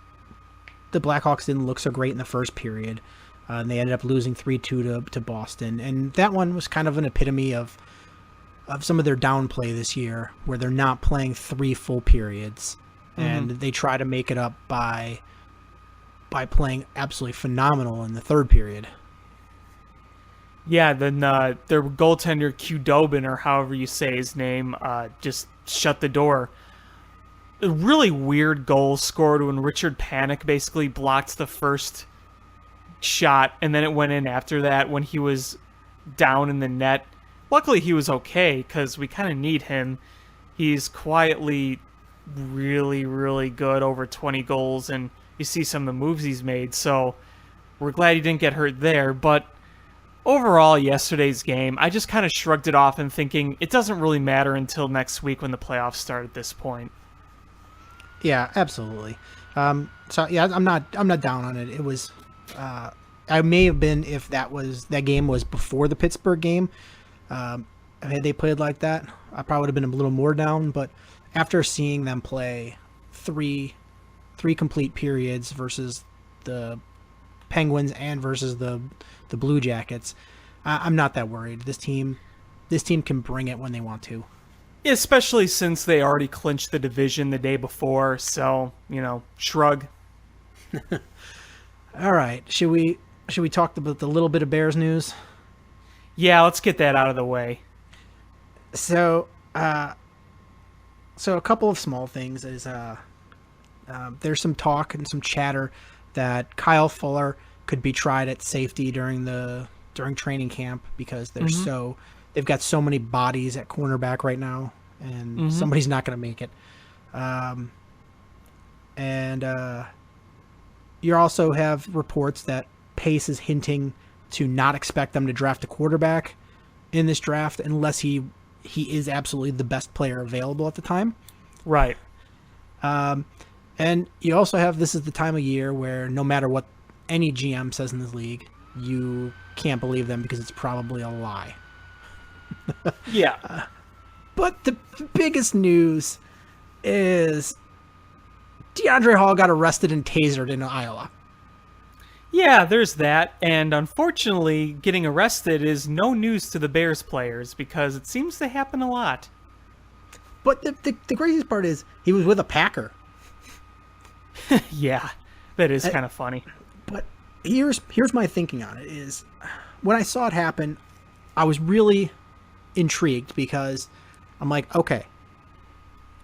the Blackhawks didn't look so great in the first period. And they ended up losing 3-2 to Boston. And that one was kind of an epitome of some of their downplay this year, where they're not playing 3 full periods. Mm-hmm. And they try to make it up by playing absolutely phenomenal in the third period. Yeah, then their goaltender, Qdobin, or however you say his name, just shut the door. A really weird goal scored when Richard Panik basically blocked the first shot, and then it went in after that when he was down in the net. Luckily, he was okay, because we kind of need him he's quietly really, really good, over 20 goals, and you see some of the moves he's made, so we're glad he didn't get hurt there. But overall, yesterday's game, I just kind of shrugged it off and thinking it doesn't really matter until next week when the playoffs start at this point. Yeah, absolutely. So yeah, I'm not down on it. It was, I may have been if that game was before the Pittsburgh game. Had they played like that, I probably would have been a little more down. But after seeing them play three complete periods versus the Penguins and versus the Blue Jackets, I'm not that worried. This team can bring it when they want to. Especially since they already clinched the division the day before, so, shrug. All right, should we talk about the little bit of Bears news? Yeah, let's get that out of the way. So a couple of small things is there's some talk and some chatter that Kyle Fuller could be tried at safety during training camp because they've got so many bodies at cornerback right now, and somebody's not going to make it. You also have reports that Pace is hinting to not expect them to draft a quarterback in this draft unless he is absolutely the best player available at the time. Right. And you also have, this is the time of year where no matter what any GM says in this league, you can't believe them because it's probably a lie. Yeah. But the biggest news is DeAndre Hall got arrested and tasered in Iowa. Yeah, there's that, and unfortunately, getting arrested is no news to the Bears players because it seems to happen a lot. But the craziest part is he was with a Packer. Yeah, that is kind of funny. But here's my thinking on it is, when I saw it happen, I was really intrigued because I'm like, okay,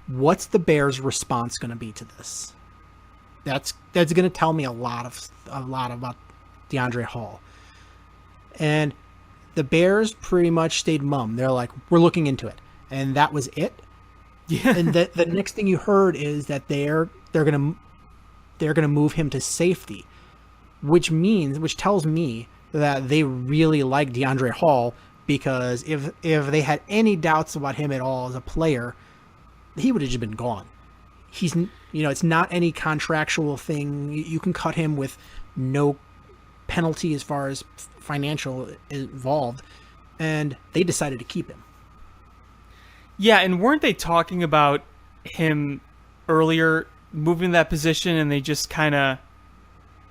what's the Bears' response going to be to this? That's going to tell me a lot about DeAndre Hall. And the Bears pretty much stayed mum. They're like, we're looking into it, and that was it. Yeah. And the next thing you heard is that they're going to move him to safety, which tells me that they really like DeAndre Hall, because if they had any doubts about him at all as a player, he would have just been gone. He's, it's not any contractual thing. You can cut him with no penalty as far as financial involved, and they decided to keep him. Yeah, and weren't they talking about him earlier moving that position and they just kind of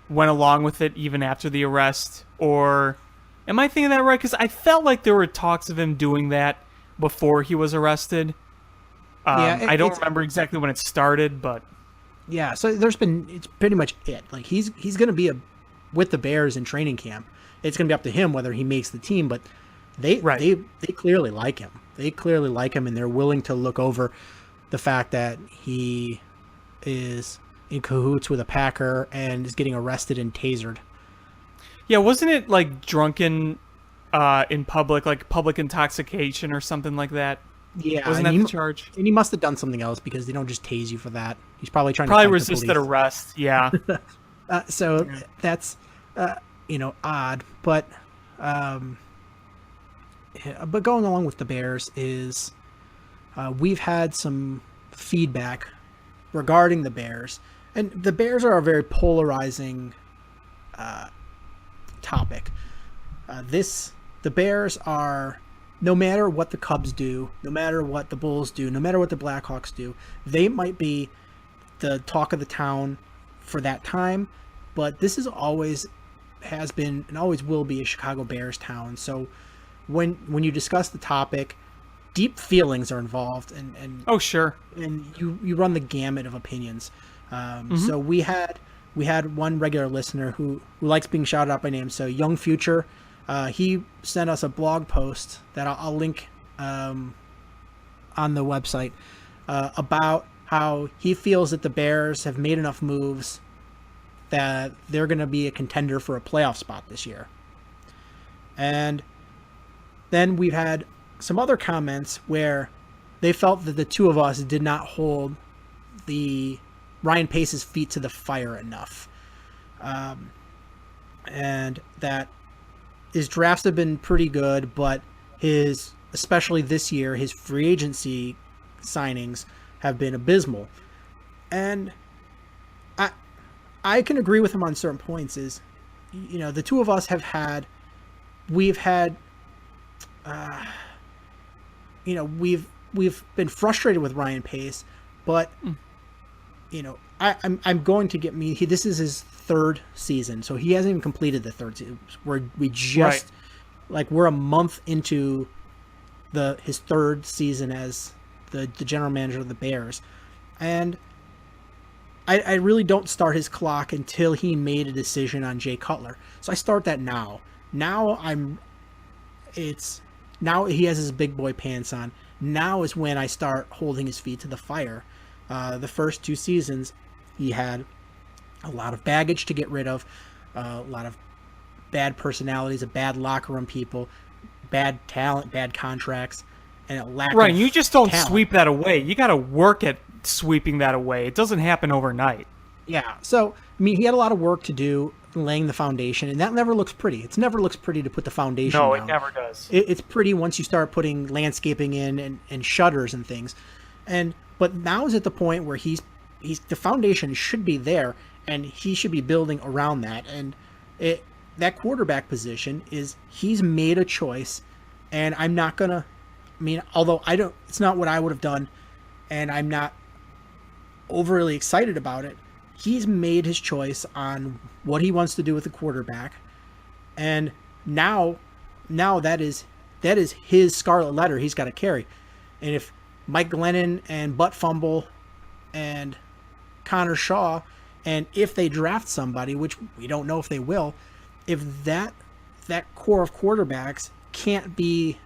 went along with it even after the arrest? Or am I thinking that right? Because I felt like there were talks of him doing that before he was arrested. I don't remember exactly when it started, but yeah. So it's pretty much it. Like he's going to be with the Bears in training camp. It's going to be up to him whether he makes the team, but they clearly like him. They clearly like him, and they're willing to look over the fact that he is in cahoots with a Packer and is getting arrested and tasered. Yeah, wasn't it like drunken in public, like public intoxication or something like that? Yeah, wasn't that the charge? And he must have done something else because they don't just tase you for that. He's probably trying to resisted arrest. Yeah. So that's odd, but going along with the Bears is we've had some feedback regarding the Bears, and the Bears are a very polarizing topic. The Bears are, no matter what the Cubs do, no matter what the Bulls do, no matter what the Blackhawks do, they might be the talk of the town for that time, but this is always has been and always will be a Chicago Bears town. So when you discuss the topic, deep feelings are involved, and oh sure, and you run the gamut of opinions. So we had one regular listener who likes being shouted out by name. So Young Future, he sent us a blog post that I'll link on the website about how he feels that the Bears have made enough moves that they're going to be a contender for a playoff spot this year. And then we've had some other comments where they felt that the two of us did not hold the Ryan Pace's feet to the fire enough. And that his drafts have been pretty good, but especially this year, his free agency signings have been abysmal. And I can agree with him on certain points. The two of us we've been frustrated with Ryan Pace, but I'm going to get me. This is his third season, so he hasn't even completed the third season. We're a month into his third season as the general manager of the Bears, and I really don't start his clock until he made a decision on Jay Cutler. So I start that now. Now he has his big boy pants on. Now is when I start holding his feet to the fire. The first 2 seasons, he had a lot of baggage to get rid of, a lot of bad personalities, a bad locker room people, bad talent, bad contracts, and a lack of Right, you just don't talent. sweep that away. You got to work at sweeping that away. It doesn't happen overnight. Yeah, so, he had a lot of work to do laying the foundation, and that never looks pretty. It never looks pretty to put the foundation No, down. it never does. It's pretty once you start putting landscaping in and shutters and things. But now is at the point where the foundation should be there, and he should be building around that. And that quarterback position he's made a choice, and I'm not gonna. Although it's not what I would have done, and I'm not overly excited about it. He's made his choice on what he wants to do with the quarterback, and now that is his scarlet letter he's got to carry. And if Mike Glennon and Butt Fumble and Connor Shaw, and if they draft somebody, which we don't know if they will, if that core of quarterbacks can't be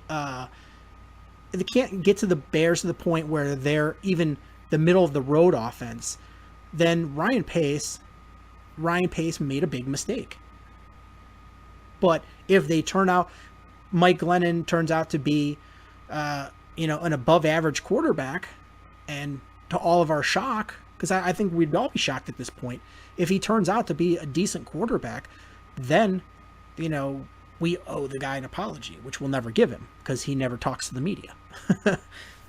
they can't get to the Bears to the point where they're even the middle of the road offense, then Ryan Pace made a big mistake. But if Mike Glennon turns out to be an above average quarterback, and to all of our shock, because I think we'd all be shocked at this point, if he turns out to be a decent quarterback, then we owe the guy an apology, which we'll never give him because he never talks to the media.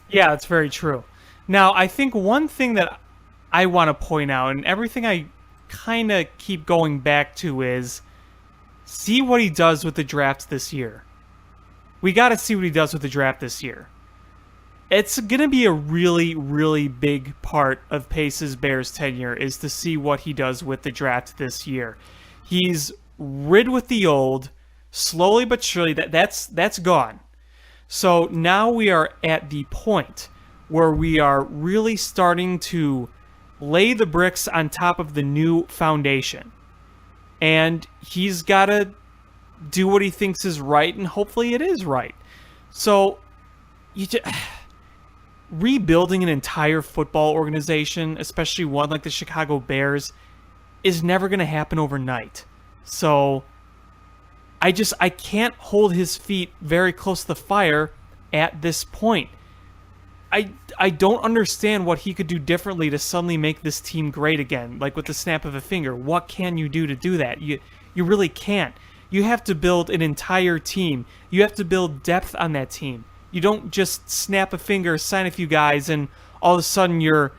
Yeah, that's very true. Now, I think one thing that I want to point out, and everything I kind of keep going back to, is see what he does with the draft this year. We got to see what he does with the draft this year. It's going to be a really, really big part of Pace's Bears tenure is to see what he does with the draft this year. He's rid with the old, slowly but surely. That's gone. So now we are at the point where we are really starting to lay the bricks on top of the new foundation. And he's got to do what he thinks is right, and hopefully it is right. So rebuilding an entire football organization, especially one like the Chicago Bears, is never going to happen overnight. So I can't hold his feet very close to the fire at this point. I don't understand what he could do differently to suddenly make this team great again, like with the snap of a finger. What can you do to do that? You really can't. You have to build an entire team. You have to build depth on that team. You don't just snap a finger, sign a few guys, and all of a sudden you're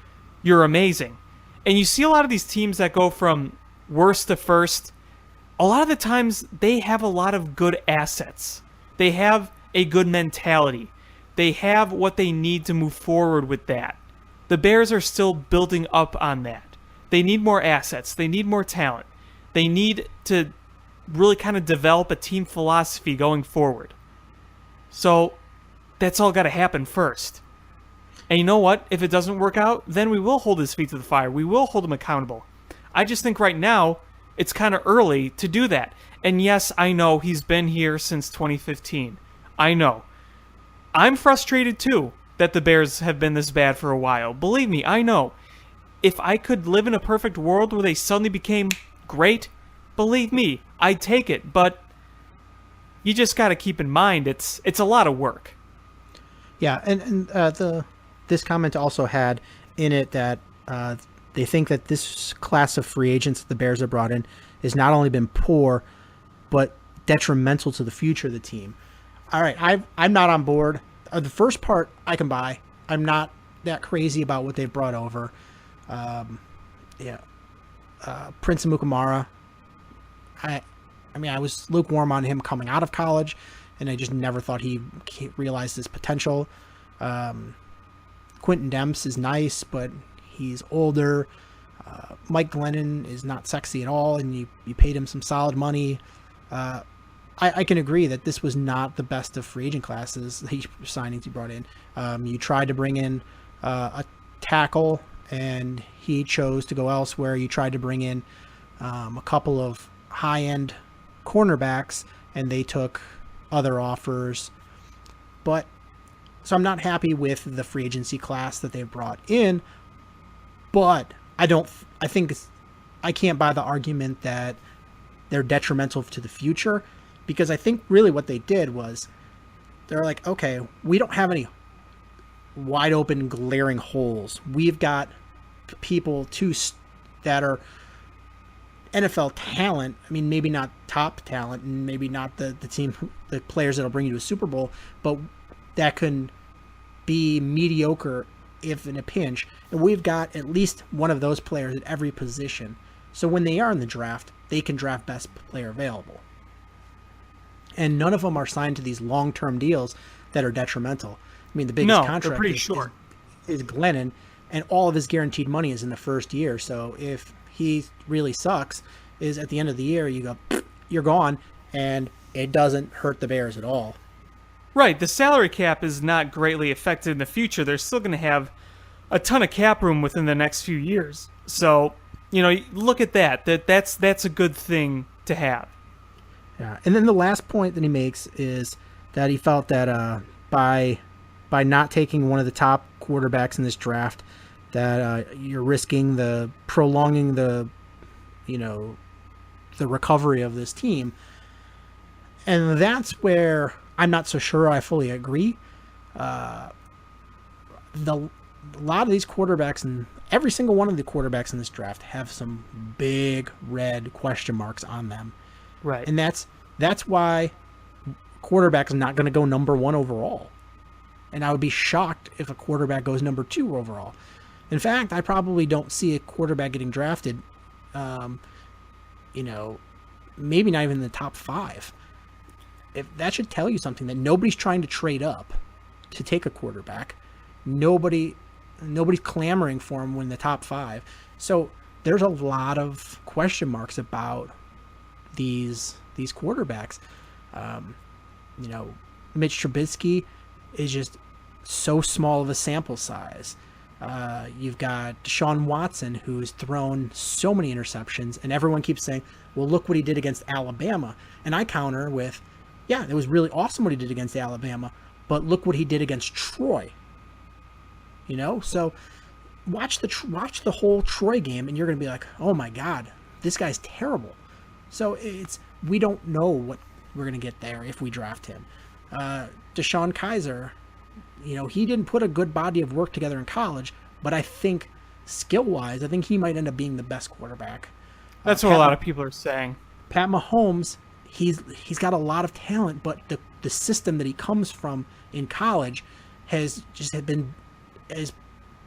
amazing. And you see a lot of these teams that go from worst to first. A lot of the times they have a lot of good assets. They have a good mentality. They have what they need to move forward with that. The Bears are still building up on that. They need more assets. They need more talent. They need to really kind of develop a team philosophy going forward. So that's all got to happen first. And you know what? If it doesn't work out, then we will hold his feet to the fire. We will hold him accountable. I just think right now it's kind of early to do that. And yes, I know he's been here since 2015. I know. I'm frustrated too that the Bears have been this bad for a while. Believe me, I know. If I could live in a perfect world where they suddenly became great, believe me, I'd take it. But you just got to keep in mind it's a lot of work. Yeah, and this comment also had in it that they think that this class of free agents that the Bears have brought in has not only been poor, but detrimental to the future of the team. All right, I'm not on board. The first part I can buy. I'm not that crazy about what they've brought over. Prince Amukamara. I was lukewarm on him coming out of college, and I just never thought he realized his potential. Quentin Demps is nice, but he's older. Mike Glennon is not sexy at all, and you paid him some solid money. I can agree that this was not the best of free agent classes, the signings he brought in. You tried to bring in a tackle, and he chose to go elsewhere. You tried to bring in a couple of high-end cornerbacks, and they took other offers. So I'm not happy with the free agency class that they've brought in, but I can't buy the argument that they're detrimental to the future, because I think really what they did was they're like, okay, we don't have any wide open glaring holes. We've got people that are NFL talent. I mean, maybe not top talent, and maybe not the players that'll bring you to a Super Bowl, but that can be mediocre if in a pinch. And we've got at least one of those players at every position. So when they are in the draft, they can draft best player available. And none of them are signed to these long-term deals that are detrimental. I mean, the biggest contract they're pretty short. is Glennon, and all of his guaranteed money is in the first year. So if he really sucks, is at the end of the year, you go, you're gone, and it doesn't hurt the Bears at all. Right, the salary cap is not greatly affected in the future. They're still going to have a ton of cap room within the next few years. So, look at that. That's a good thing to have. Yeah, and then the last point that he makes is that he felt that by not taking one of the top quarterbacks in this draft, that you're risking prolonging the recovery of this team. And that's where I'm not so sure I fully agree. A lot of these quarterbacks, and every single one of the quarterbacks in this draft, have some big red question marks on them. Right. And that's why quarterback is not going to go number 1 overall. And I would be shocked if a quarterback goes number 2 overall. In fact, I probably don't see a quarterback getting drafted, maybe not even in the top 5. If that should tell you something, that nobody's trying to trade up to take a quarterback. Nobody's clamoring for him when the top 5. So there's a lot of question marks about these quarterbacks. Mitch Trubisky is just so small of a sample size. You've got Deshaun Watson, who's thrown so many interceptions, and everyone keeps saying, well, look what he did against Alabama. And I counter with, yeah, it was really awesome what he did against Alabama, but look what he did against Troy. So watch the whole Troy game, and you're going to be like, oh my God, this guy's terrible. So we don't know what we're going to get there if we draft him. Deshaun Kaiser, he didn't put a good body of work together in college, but I think skill-wise, I think he might end up being the best quarterback. That's what a lot of people are saying. Pat Mahomes, he's got a lot of talent, but the system that he comes from in college has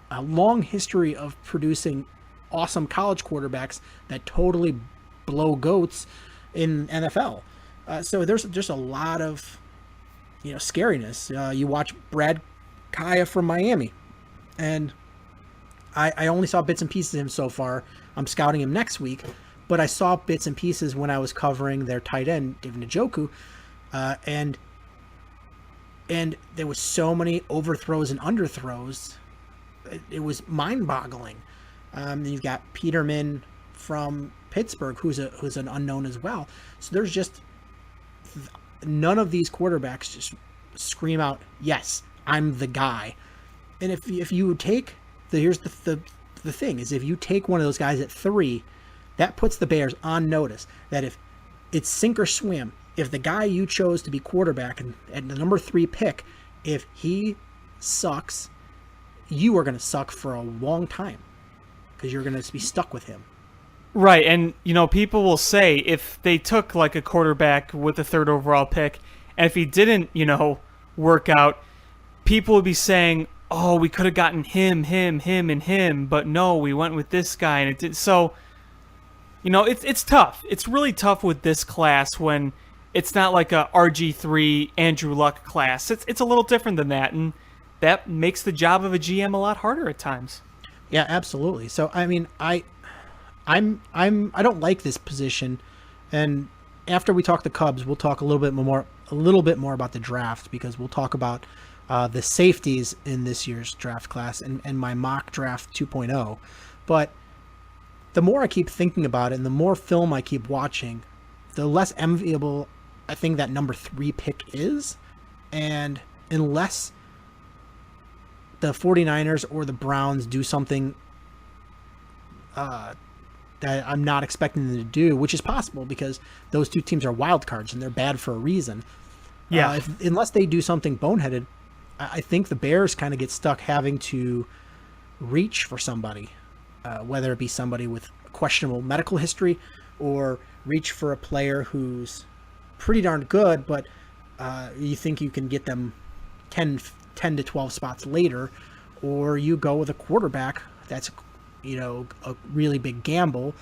a long history of producing awesome college quarterbacks that totally blow goats in NFL. So there's just a lot of scariness. You watch Brad Kaya from Miami, and I only saw bits and pieces of him so far. I'm scouting him next week, but I saw bits and pieces when I was covering their tight end, David Njoku, and there was so many overthrows and underthrows. It was mind-boggling. Then you've got Peterman from Pittsburgh, who's an unknown as well. So there's just none of these quarterbacks just scream out, yes, I'm the guy. And if you take here's the thing is, if you take one of those guys at 3, that puts the Bears on notice that if it's sink or swim, if the guy you chose to be quarterback and at the number 3 pick, if he sucks, you are going to suck for a long time because you're going to be stuck with him. Right, and, people will say if they took, like, a quarterback with the 3rd overall pick, and if he didn't, work out, people would be saying, oh, we could have gotten him, and him, but no, we went with this guy, and it did. So, it's tough. It's really tough with this class when it's not like a RG3 Andrew Luck class. It's a little different than that, and that makes the job of a GM a lot harder at times. Yeah, absolutely. So, I mean, I don't like this position, and after we talk the Cubs, we'll talk a little bit more about the draft, because we'll talk about the safeties in this year's draft class and my mock draft 2.0. But the more I keep thinking about it and the more film I keep watching, the less enviable I think that number 3 pick is. And unless the 49ers or the Browns do something that I'm not expecting them to do, which is possible because those two teams are wild cards and they're bad for a reason. Yeah. Unless they do something boneheaded, I think the Bears kind of get stuck having to reach for somebody, whether it be somebody with questionable medical history or reach for a player who's pretty darn good, but you think you can get them 10 to 12 spots later, or you go with a quarterback that's a really big gamble.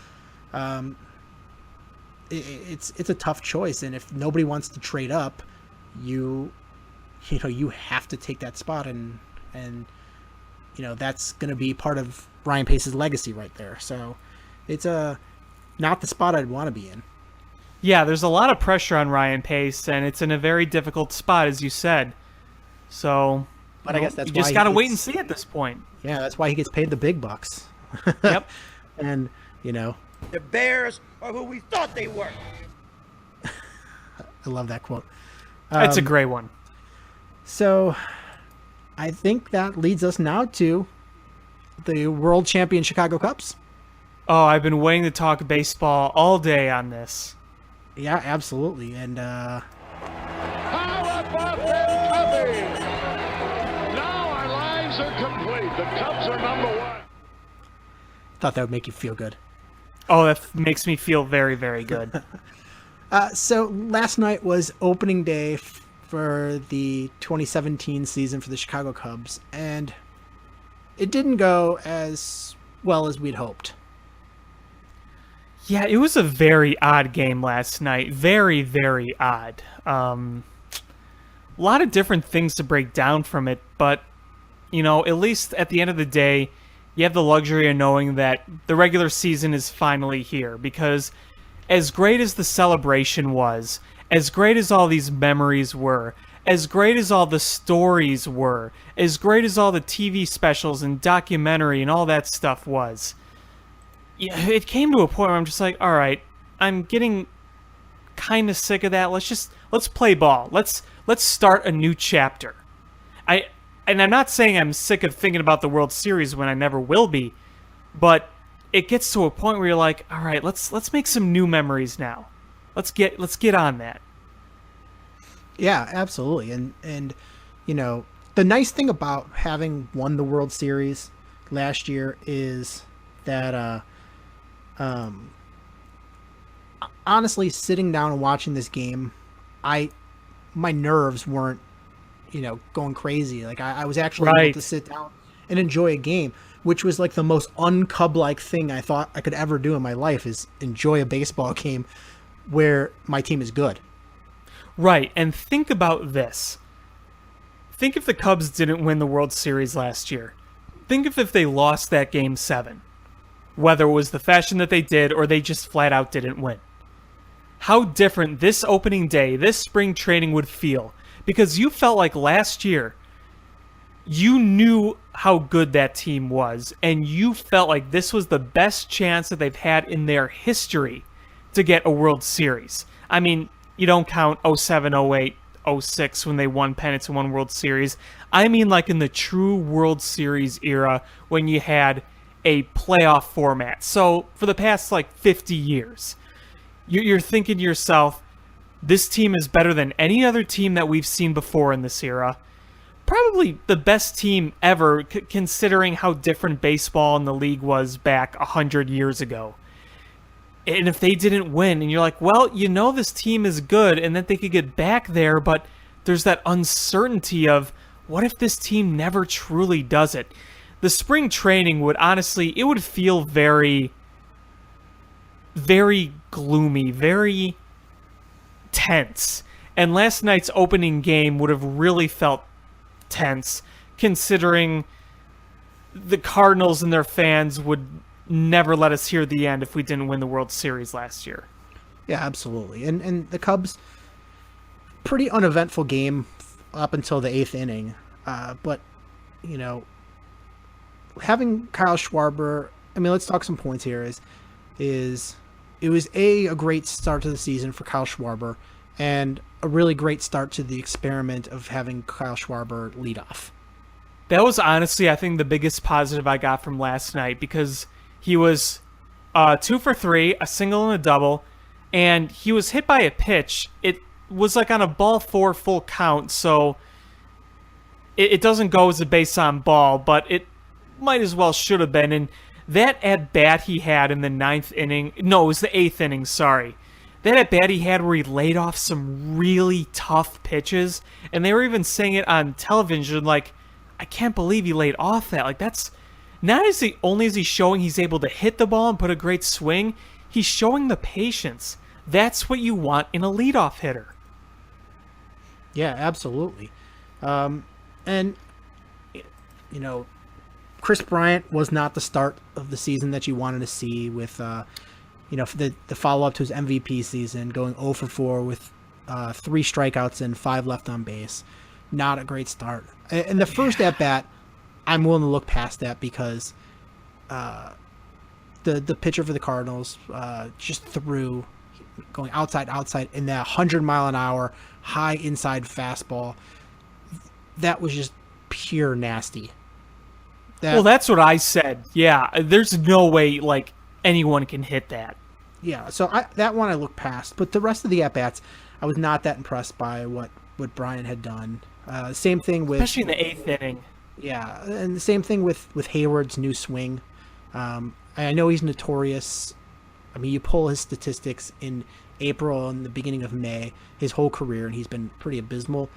It's a tough choice, and if nobody wants to trade up, you have to take that spot, and that's going to be part of Ryan Pace's legacy right there. So it's not the spot I'd want to be in. Yeah, there's a lot of pressure on Ryan Pace, and it's in a very difficult spot, as you said. So, but I guess that's you just got to wait and see at this point. Yeah, that's why he gets paid the big bucks. Yep. And, the Bears are who we thought they were. I love that quote. It's a great one. So, I think that leads us now to the world champion Chicago Cubs. Oh, I've been waiting to talk baseball all day on this. Yeah, absolutely. And How about them Cubbies? Now our lives are complete. The Cubs are number 1. thought that would make you feel good. Oh, that makes me feel very, very good. So last night was opening day for the 2017 season for the Chicago Cubs, and it didn't go as well as we'd hoped. Yeah, it was a very odd game last night. Very, very odd. A lot of different things to break down from it, but, at least at the end of the day, you have the luxury of knowing that the regular season is finally here, because as great as the celebration was, as great as all these memories were, as great as all the stories were, as great as all the TV specials and documentary and all that stuff was, it came to a point where I'm just like, all right, I'm getting kind of sick of that. Let's play ball. Let's start a new chapter. And I'm not saying I'm sick of thinking about the World Series when I never will be, but it gets to a point where you're like, all right, let's make some new memories now. Let's get on that. Yeah, absolutely. And the nice thing about having won the World Series last year is that honestly, sitting down and watching this game, my nerves weren't going crazy. Like I was actually able to sit down and enjoy a game, which was like the most un-Cub-like thing I thought I could ever do in my life, is enjoy a baseball game where my team is good. Right, and think about this. Think if the Cubs didn't win the World Series last year. Think if they lost that Game 7. Whether it was the fashion that they did or they just flat out didn't win. How different this opening day, this spring training would feel. Because you felt like last year, you knew how good that team was, and you felt like this was the best chance that they've had in their history to get a World Series. I mean, you don't count 07, 08, 06 when they won pennants and won World Series. I mean like in the true World Series era when you had a playoff format. So for the past 50 years, you're thinking to yourself, this team is better than any other team that we've seen before in this era. probably the best team ever, considering how different baseball in the league was back 100 years ago. And if they didn't win, and you're like, well, this team is good and that they could get back there, but there's that uncertainty of what if this team never truly does it? The spring training would honestly, it would feel very, very gloomy, very tense. And last night's opening game would have really felt tense, considering the Cardinals and their fans would never let us hear the end if we didn't win the World Series last year. Yeah, absolutely. And the Cubs, pretty uneventful game up until the 8th inning. But, having Kyle Schwarber, let's talk some points here, is it was a great start to the season for Kyle Schwarber and a really great start to the experiment of having Kyle Schwarber lead off. That was honestly, I think, the biggest positive I got from last night, because he was 2 for 3, a single and a double, and he was hit by a pitch. It was like on a ball 4 full count, so it doesn't go as a base on ball, but it might as well should have been. And that at-bat he had in the 9th inning, no, it was the 8th inning, sorry. That at-bat he had where he laid off some really tough pitches, and they were even saying it on television, like, I can't believe he laid off that. Like, that's not only is he showing he's able to hit the ball and put a great swing, he's showing the patience. That's what you want in a leadoff hitter. Yeah, absolutely. And, Chris Bryant was not the start of the season that you wanted to see with, the follow-up to his MVP season, going 0 for 4 with 3 strikeouts and 5 left on base. Not a great start. And the first at-bat, I'm willing to look past that because the pitcher for the Cardinals just threw, going outside, in that 100-mile-an-hour high inside fastball. That was just pure nasty. Well, that's what I said. Yeah, there's no way, anyone can hit that. Yeah, so that one I look past. But the rest of the at-bats, I was not that impressed by what Bryant had done. Same thing with... Especially in the 8th inning. Yeah, and the same thing with Hayward's new swing. I know he's notorious. You pull his statistics in April and the beginning of May, his whole career, and he's been pretty abysmal.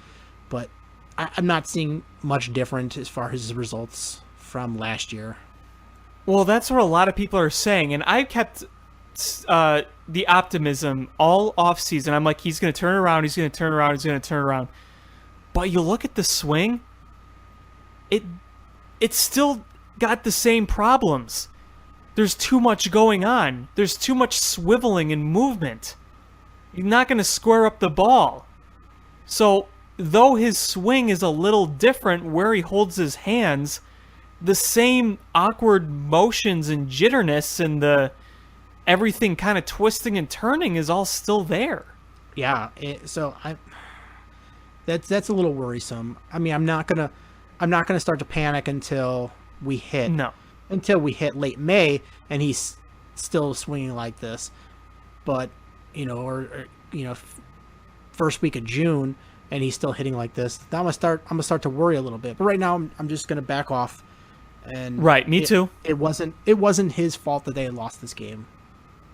But I'm not seeing much different as far as his results from last year. Well, that's what a lot of people are saying, and I kept the optimism all offseason. I'm like, he's going to turn around, he's going to turn around, he's going to turn around. But you look at the swing, it's still got the same problems. There's too much going on. There's too much swiveling and movement. You're not going to square up the ball. So, though his swing is a little different where he holds his hands, the same awkward motions and jitterness and the everything kind of twisting and turning is all still there. Yeah, that's a little worrisome. I'm not gonna start to panic until we hit late May and he's still swinging like this. But first week of June and he's still hitting like this. Now I'm gonna start to worry a little bit. But right now I'm just gonna back off. And right, me too. It wasn't his fault that they had lost this game.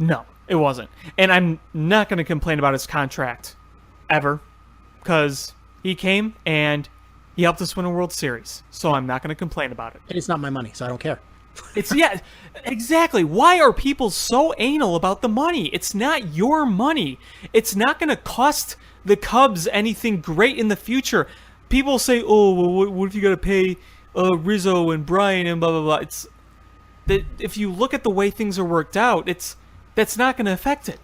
No, it wasn't. And I'm not going to complain about his contract ever, because he came and he helped us win a World Series. So I'm not going to complain about it. And it's not my money, so I don't care. Yeah, exactly. Why are people so anal about the money? It's not your money. It's not going to cost the Cubs anything great in the future. People say, oh, well, what if you got to pay Rizzo and Brian and blah, blah, blah. It's that if you look at the way things are worked out, that's not going to affect it.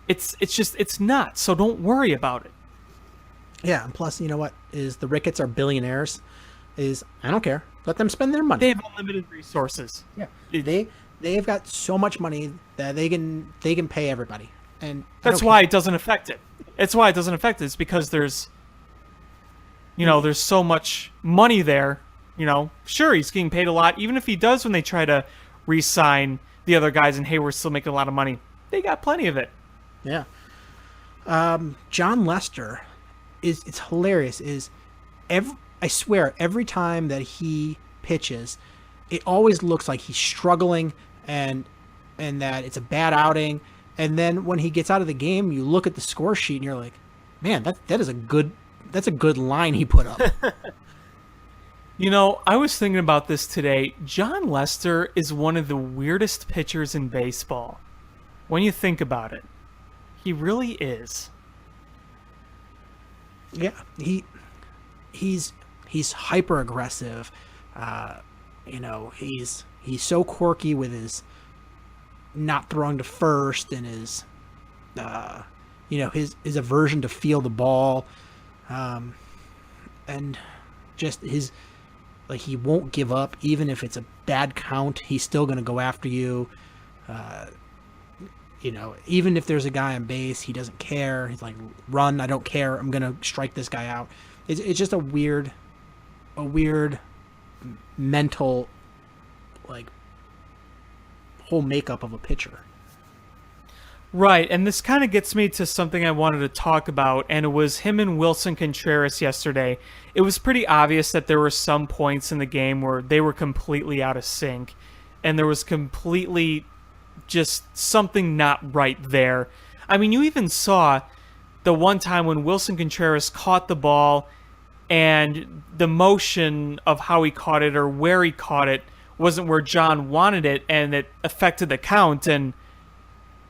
It's not. So don't worry about it. Yeah, and plus, you know what? Is the Ricketts are billionaires. I don't care. Let them spend their money. They have unlimited resources. Yeah, they've got so much money that they can pay everybody, and that's why it doesn't affect it. It's why it doesn't affect it. It's because there's so much money there. Sure, he's getting paid a lot. Even if he does when they try to re-sign the other guys and Hayward's still making a lot of money, they got plenty of it. Yeah. John Lester it's hilarious. I swear, every time that he pitches, it always looks like he's struggling and that it's a bad outing. And then when he gets out of the game, you look at the score sheet and you're like, man, that's a good line he put up. You know, I was thinking about this today. John Lester is one of the weirdest pitchers in baseball. When you think about it, he really is. Yeah, he's hyper aggressive. He's so quirky with his not throwing to first and his his aversion to feel the ball, and just his he won't give up even if it's a bad count. He's still going to go after you. Even if there's a guy on base, he doesn't care. He's like, run, I don't care. I'm going to strike this guy out. It's just a weird mental, whole makeup of a pitcher. Right, and this kind of gets me to something I wanted to talk about, and it was him and Wilson Contreras yesterday. It was pretty obvious that there were some points in the game where they were completely out of sync, and there was completely just something not right there. I mean, you even saw the one time when Wilson Contreras caught the ball, and the motion of how he caught it or where he caught it wasn't where John wanted it, and it affected the count, and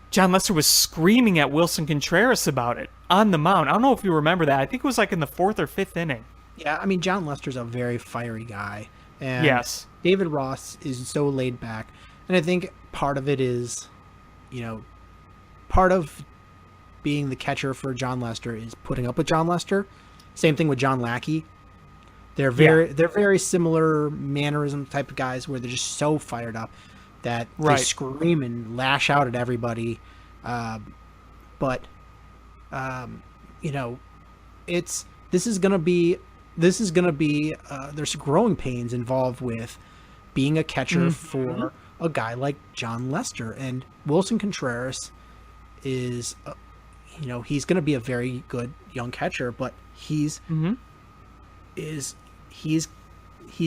John Lester was screaming at Wilson Contreras about it on the mound. I don't know if you remember that. I think it was in the 4th or 5th inning. Yeah, I mean, John Lester's a very fiery guy. And yes. David Ross is so laid back. And I think part of it is, part of being the catcher for John Lester is putting up with John Lester. Same thing with John Lackey. They're very similar mannerism type of guys where they're just so fired up that they scream and lash out at everybody. This is gonna be there's growing pains involved with being a catcher for a guy like John Lester, and Wilson Contreras is he's gonna be a very good young catcher, but he's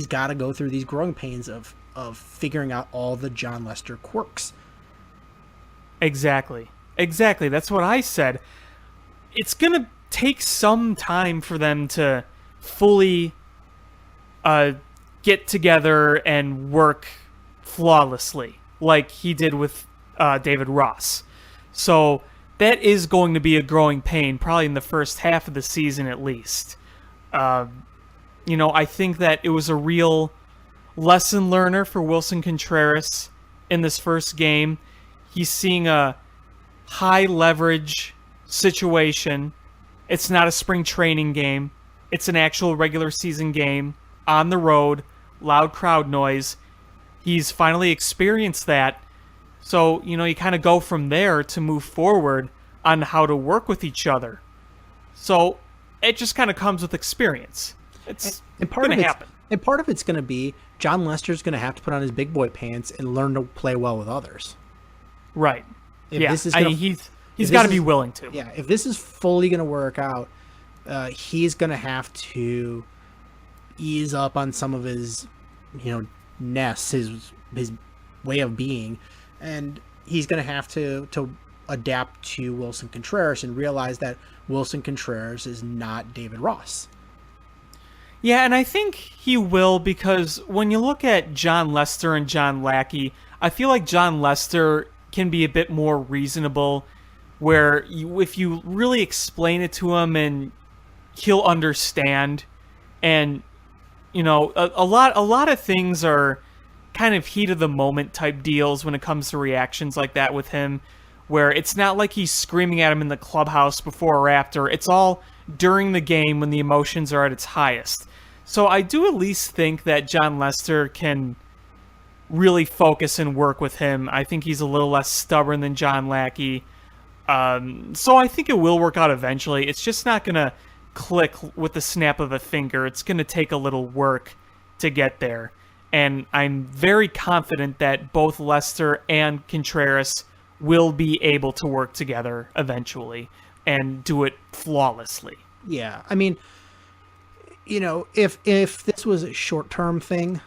got to go through these growing pains of figuring out all the John Lester quirks. Exactly. That's what I said. It's going to take some time for them to fully get together and work flawlessly like he did with David Ross. So that is going to be a growing pain, probably in the first half of the season at least. I think that it was a real lesson learner for Wilson Contreras in this first game. He's seeing a high leverage situation. It's not a spring training game. It's an actual regular season game on the road, loud crowd noise. He's finally experienced that. So, you kind of go from there to move forward on how to work with each other. So it just kind of comes with experience. It's going to happen. And part of it's going to be John Lester's going to have to put on his big boy pants and learn to play well with others. Right. He's got to be willing to. Yeah. If this is fully going to work out, he's going to have to ease up on some of his, nests, his way of being, and he's going to have to adapt to Wilson Contreras and realize that Wilson Contreras is not David Ross. Yeah, and I think he will, because when you look at John Lester and John Lackey, I feel like John Lester can be a bit more reasonable, where if you really explain it to him and he'll understand. And a lot of things are kind of heat of the moment type deals when it comes to reactions like that with him, where it's not like he's screaming at him in the clubhouse before or after. It's all during the game when the emotions are at its highest. So I do at least think that John Lester can really focus and work with him. I think he's a little less stubborn than John Lackey. So I think it will work out eventually. It's just not going to click with the snap of a finger. It's going to take a little work to get there. And I'm very confident that both Lester and Contreras will be able to work together eventually and do it flawlessly. Yeah, I mean, if this was a short-term thing,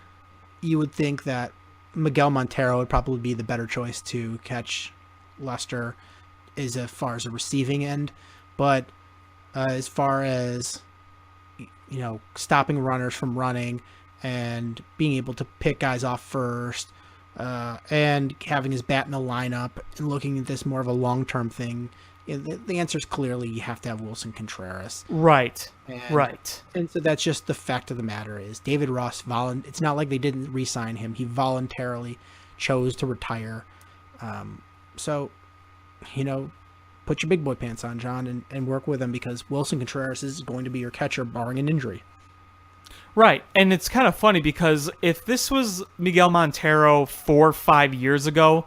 you would think that Miguel Montero would probably be the better choice to catch Lester as far as a receiving end. But as far as, stopping runners from running and being able to pick guys off first, and having his bat in the lineup and looking at this more of a long-term thing, the answer is clearly you have to have Wilson Contreras. Right. Right. And so that's just the fact of the matter is David Ross, it's not like they didn't re-sign him. He voluntarily chose to retire. So, put your big boy pants on, John, and work with him, because Wilson Contreras is going to be your catcher barring an injury. Right. And it's kind of funny because if this was Miguel Montero 4 or 5 years ago,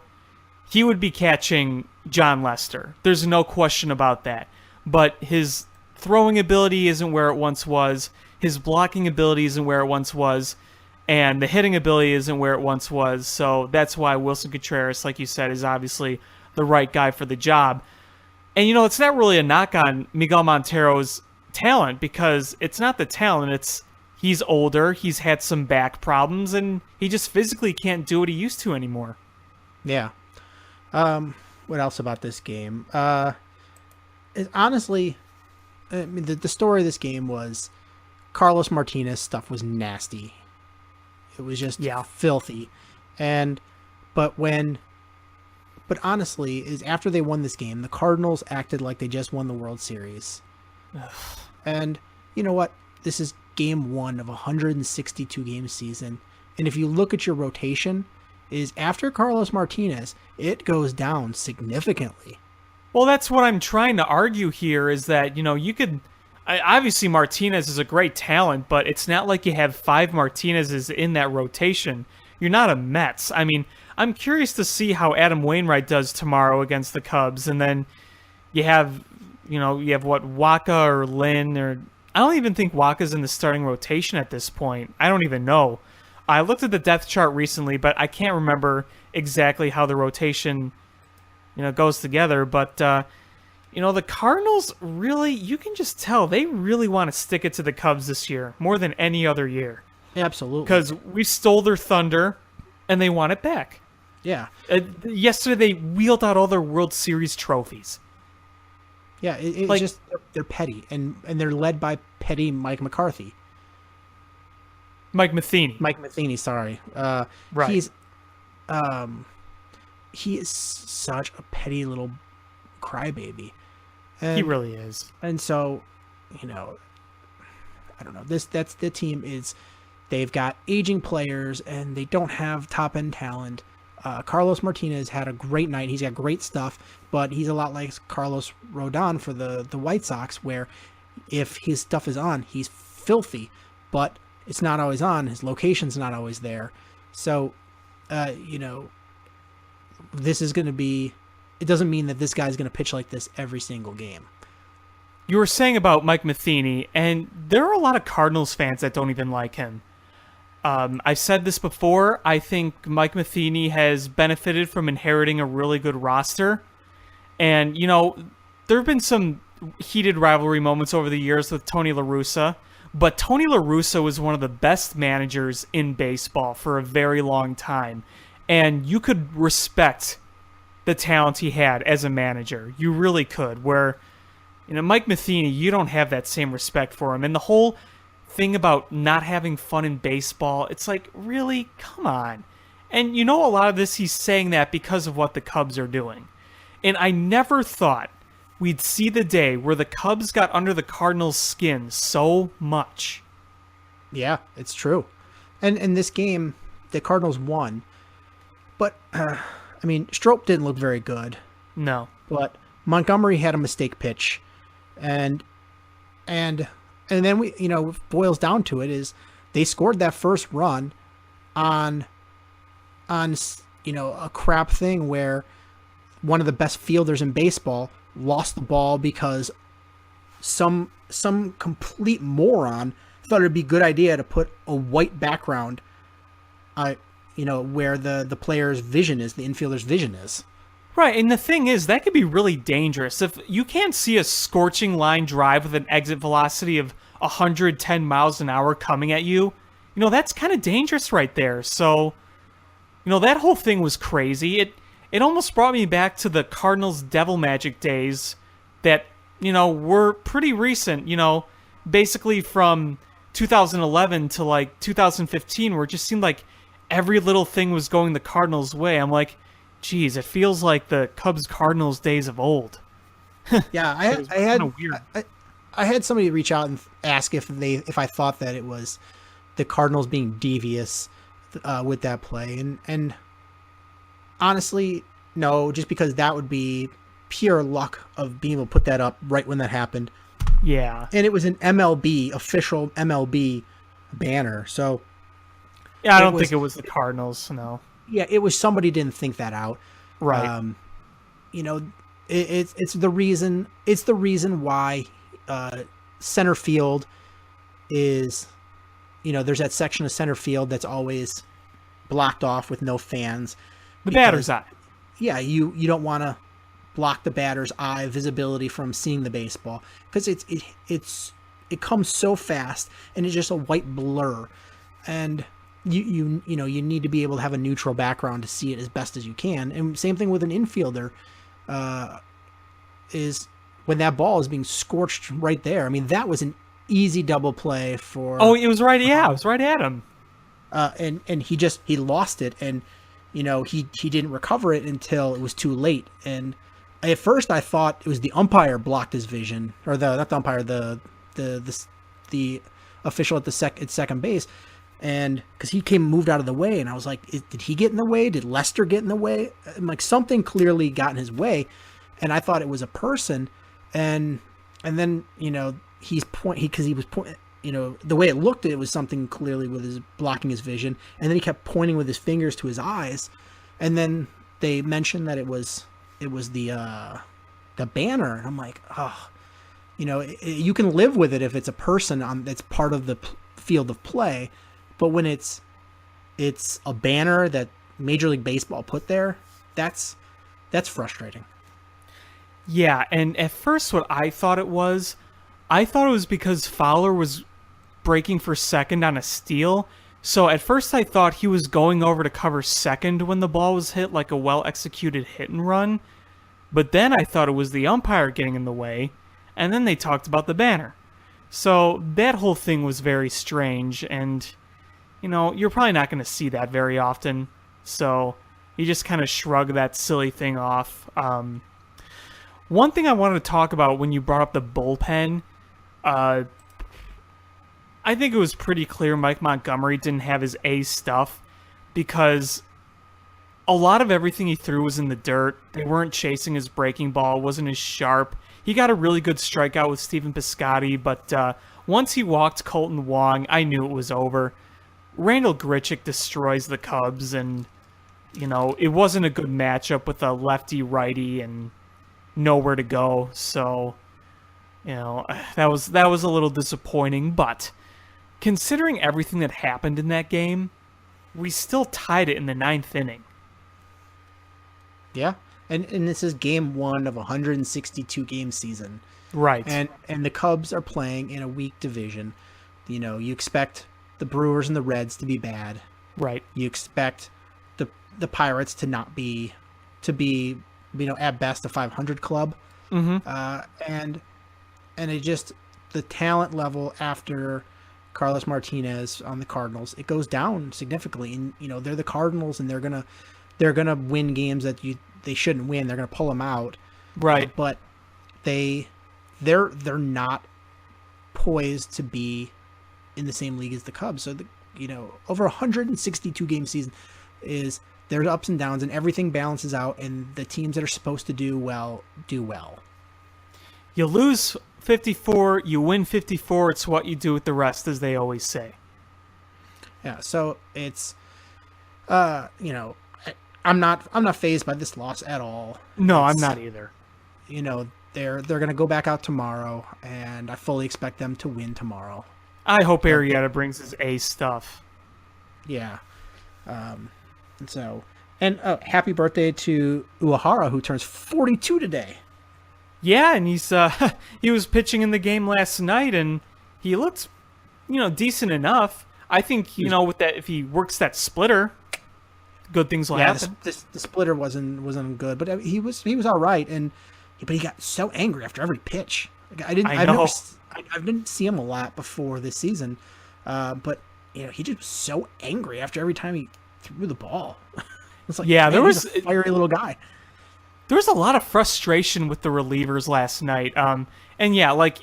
he would be catching John Lester. There's no question about that. But his throwing ability isn't where it once was. His blocking ability isn't where it once was. And the hitting ability isn't where it once was. So that's why Wilson Contreras, like you said, is obviously the right guy for the job. And, it's not really a knock on Miguel Montero's talent, because it's not the talent. It's he's older, he's had some back problems, and he just physically can't do what he used to anymore. Yeah. What else about this game? Honestly, the story of this game was Carlos Martinez stuff was nasty. It was just filthy. But honestly, is after they won this game, the Cardinals acted like they just won the World Series. And you know what? This is game 1 of a 162 game season. And if you look at your rotation, is after Carlos Martinez, it goes down significantly. Well, that's what I'm trying to argue here, is that, you could... Obviously, Martinez is a great talent, but it's not like you have 5 Martinezes in that rotation. You're not a Mets. I mean, I'm curious to see how Adam Wainwright does tomorrow against the Cubs, and then you have what, Waka or Lynn, or... I don't even think Waka's in the starting rotation at this point. I don't even know. I looked at the depth chart recently, but I can't remember exactly how the rotation, goes together. But, the Cardinals really, you can just tell they really want to stick it to the Cubs this year more than any other year. Absolutely. Because we stole their thunder, and they want it back. Yeah. Yesterday, they wheeled out all their World Series trophies. Yeah, it's just, they're petty, and they're led by petty Mike McCarthy. Mike Matheny, sorry. Right. He is such a petty little crybaby. He really is. And so, I don't know. That's the team is, they've got aging players and they don't have top end talent. Carlos Martinez had a great night. He's got great stuff, but he's a lot like Carlos Rodon for the White Sox, where if his stuff is on, he's filthy, but it's not always on. His location's not always there. So, this is going to be, it doesn't mean that this guy's going to pitch like this every single game. You were saying about Mike Matheny, and there are a lot of Cardinals fans that don't even like him. I've said this before. I think Mike Matheny has benefited from inheriting a really good roster. And, there have been some heated rivalry moments over the years with Tony La Russa. But Tony La Russa was one of the best managers in baseball for a very long time. And you could respect the talent he had as a manager. You really could. Where, Mike Matheny, you don't have that same respect for him. And the whole thing about not having fun in baseball, it's like, really? Come on. And a lot of this, he's saying that because of what the Cubs are doing. And I never thought we'd see the day where the Cubs got under the Cardinals' skin so much. Yeah, it's true. And in this game, the Cardinals won. But, Strop didn't look very good. No. But Montgomery had a mistake pitch. And then what boils down to it is they scored that first run on a crap thing where one of the best fielders in baseball lost the ball because some complete moron thought it'd be a good idea to put a white background, where the player's vision is, the infielder's vision is. Right, and the thing is, that could be really dangerous. If you can't see a scorching line drive with an exit velocity of 110 miles an hour coming at you, that's kind of dangerous right there. So, that whole thing was crazy. It almost brought me back to the Cardinals Devil Magic days that, were pretty recent, basically from 2011 to like 2015, where it just seemed like every little thing was going the Cardinals' way. I'm like, geez, it feels like the Cubs-Cardinals days of old. Yeah, I had somebody reach out and ask if I thought that it was the Cardinals being devious with that play, and honestly, no, just because that would be pure luck of being able to put that up right when that happened. Yeah, and it was an official MLB banner, so yeah, I don't think it was the Cardinals. No. Yeah, it was somebody didn't think that out. Right. It's the reason. It's the reason why center field is, there's that section of center field that's always blocked off with no fans. The batter's eye. Yeah, you don't want to block the batter's eye visibility from seeing the baseball, because it comes so fast and it's just a white blur, and you need to be able to have a neutral background to see it as best as you can. And same thing with an infielder, is when that ball is being scorched right there. I mean, that was an easy double play for. Oh, it was right. Yeah, it was right at him. And he lost it, and he didn't recover it until it was too late. And at first I thought it was the umpire blocked his vision, or not the umpire, the official at second base. And because he moved out of the way, and I was like, did he get in the way? Did Lester get in the way? I'm like, something clearly got in his way, and I thought it was a person. And then he was pointing. The way it looked, it was something clearly with his blocking his vision, and then he kept pointing with his fingers to his eyes, and then they mentioned that it was the banner, and I'm like, oh, you can live with it if it's a person that's part of the field of play. But when it's a banner that Major League Baseball put there, that's frustrating. Yeah, and at first what I thought it was because Fowler was breaking for second on a steal. So at first I thought he was going over to cover second when the ball was hit, like a well-executed hit and run. But then I thought it was the umpire getting in the way, and then they talked about the banner. So that whole thing was very strange, and you're probably not going to see that very often. So you just kind of shrug that silly thing off. One thing I wanted to talk about when you brought up the bullpen, I think it was pretty clear Mike Montgomery didn't have his A stuff, because a lot of everything he threw was in the dirt. They weren't chasing his breaking ball. It wasn't as sharp. He got a really good strikeout with Stephen Piscotty, but once he walked Colton Wong, I knew it was over. Randall Grichuk destroys the Cubs, and it wasn't a good matchup with a lefty-righty and nowhere to go. So that was a little disappointing. But considering everything that happened in that game, we still tied it in the 9th inning. Yeah, and this is game 1 of a 162 game season. Right. And the Cubs are playing in a weak division. You expect the Brewers and the Reds to be bad. Right. You expect the Pirates to be at best a 500 club. Mm-hmm. And it just, the talent level after Carlos Martinez on the Cardinals, it goes down significantly. And they're the Cardinals, and they're gonna win games that they shouldn't win. They're gonna pull them out. Right. But they're not poised to be in the same league as the Cubs. So over 162 game season there's ups and downs, and everything balances out, and the teams that are supposed to do well do well. You lose 54, you win 54. It's what you do with the rest, as they always say. Yeah. So it's I'm not fazed by this loss at all. No, I'm not either. They're going to go back out tomorrow, and I fully expect them to win tomorrow. I hope Arrieta brings his A stuff. Yeah. And so And happy birthday to Uehara, who turns 42 today. Yeah, and he's he was pitching in the game last night, and he looked, decent enough. I think, with that, if he works that splitter, good things will happen. The splitter wasn't good, but he was all right, but he got so angry after every pitch. Like, I didn't see him a lot before this season, but he just was so angry after every time he threw the ball. It's like, yeah, he's a fiery little guy. There was a lot of frustration with the relievers last night. And yeah, like,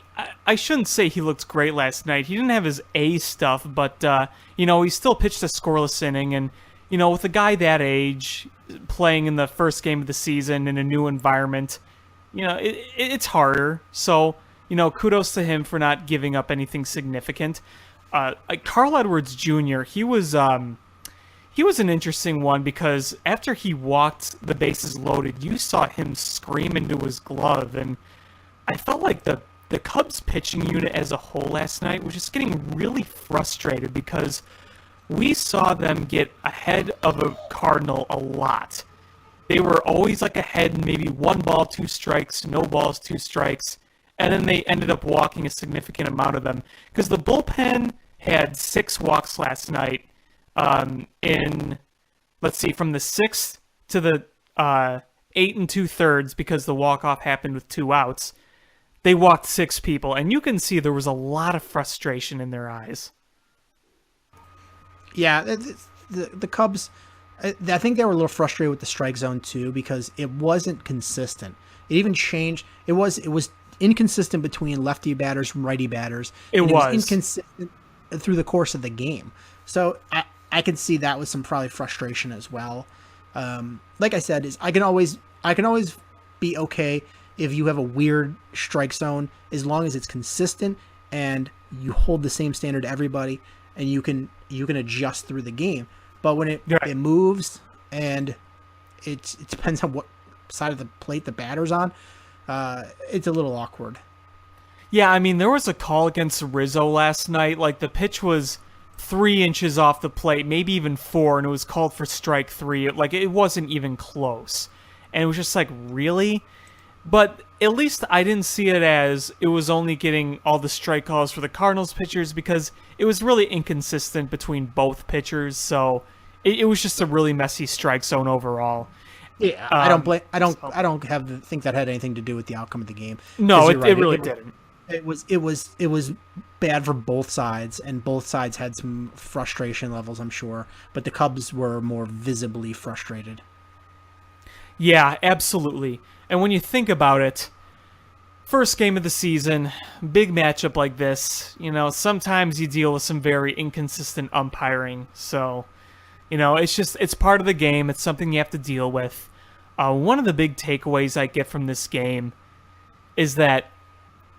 I shouldn't say he looked great last night. He didn't have his A stuff, but, he still pitched a scoreless inning. And, with a guy that age playing in the first game of the season in a new environment, it's harder. So, kudos to him for not giving up anything significant. Carl Edwards Jr., he was an interesting one because after he walked the bases loaded, you saw him scream into his glove, and I felt like the Cubs pitching unit as a whole last night was just getting really frustrated because we saw them get ahead of a Cardinal a lot. They were always like ahead, maybe 1 ball, 2 strikes, no balls, 2 strikes, and then they ended up walking a significant amount of them because the bullpen had 6 walks last night. From the 6th to the 8 2/3, because the walk-off happened with 2 outs, they walked 6 people, and you can see there was a lot of frustration in their eyes. Yeah, the Cubs, I think they were a little frustrated with the strike zone too because it wasn't consistent. It even changed. It was inconsistent between lefty batters and righty batters. It was inconsistent through the course of the game. So I can see that with some probably frustration as well. Like I said, I can always be okay if you have a weird strike zone as long as it's consistent and you hold the same standard to everybody and you can adjust through the game. But when it moves and it depends on what side of the plate the batter's on, it's a little awkward. Yeah, I mean, there was a call against Rizzo last night. Like, the pitch was 3 inches off the plate, maybe even 4, and it was called for strike 3. Like, it wasn't even close. And it was just like, really? But at least I didn't see it as it was only getting all the strike calls for the Cardinals pitchers because it was really inconsistent between both pitchers. So it was just a really messy strike zone overall. Yeah, I don't think that had anything to do with the outcome of the game. No, it really didn't. It was bad for both sides, and both sides had some frustration levels, I'm sure. But the Cubs were more visibly frustrated. Yeah, absolutely. And when you think about it, first game of the season, big matchup like this, sometimes you deal with some very inconsistent umpiring. So, it's part of the game. It's something you have to deal with. One of the big takeaways I get from this game is that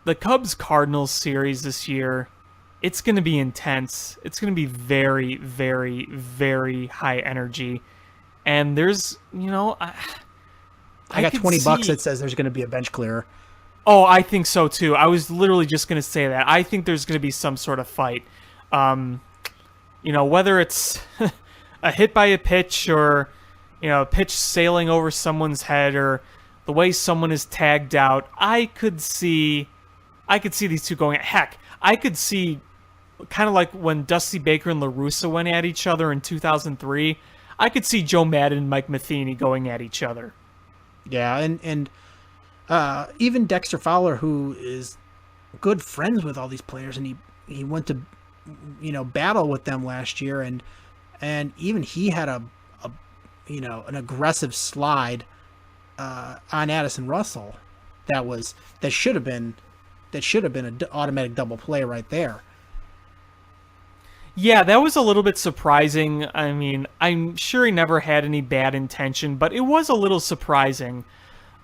the Cubs-Cardinals series this year, it's going to be intense. It's going to be very, very, very high energy. And there's, I got $20 that says there's going to be a bench clearer. Oh, I think so too. I was literally just going to say that. I think there's going to be some sort of fight. Whether it's a hit by a pitch or, a pitch sailing over someone's head or the way someone is tagged out, I could see these two going. Heck, I could see kind of like when Dusty Baker and La Russa went at each other in 2003. I could see Joe Madden and Mike Matheny going at each other. Yeah, and even Dexter Fowler, who is good friends with all these players, and he went to battle with them last year, and even he had an aggressive slide on Addison Russell that should have been an automatic double play right there. Yeah, that was a little bit surprising. I mean, I'm sure he never had any bad intention, but it was a little surprising.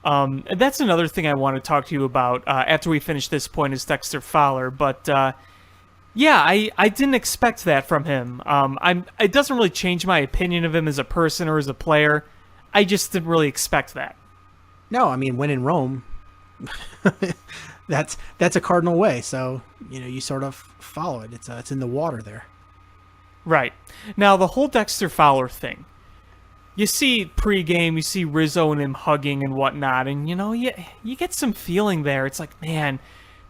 That's another thing I want to talk to you about after we finish this point is Dexter Fowler. But yeah, I didn't expect that from him. It doesn't really change my opinion of him as a person or as a player. I just didn't really expect that. No, I mean, when in Rome, that's a Cardinal way. So you sort of follow it. It's in the water there. Right. Now, the whole Dexter Fowler thing, you see pregame, you see Rizzo and him hugging and whatnot, and you get some feeling there. It's like, man,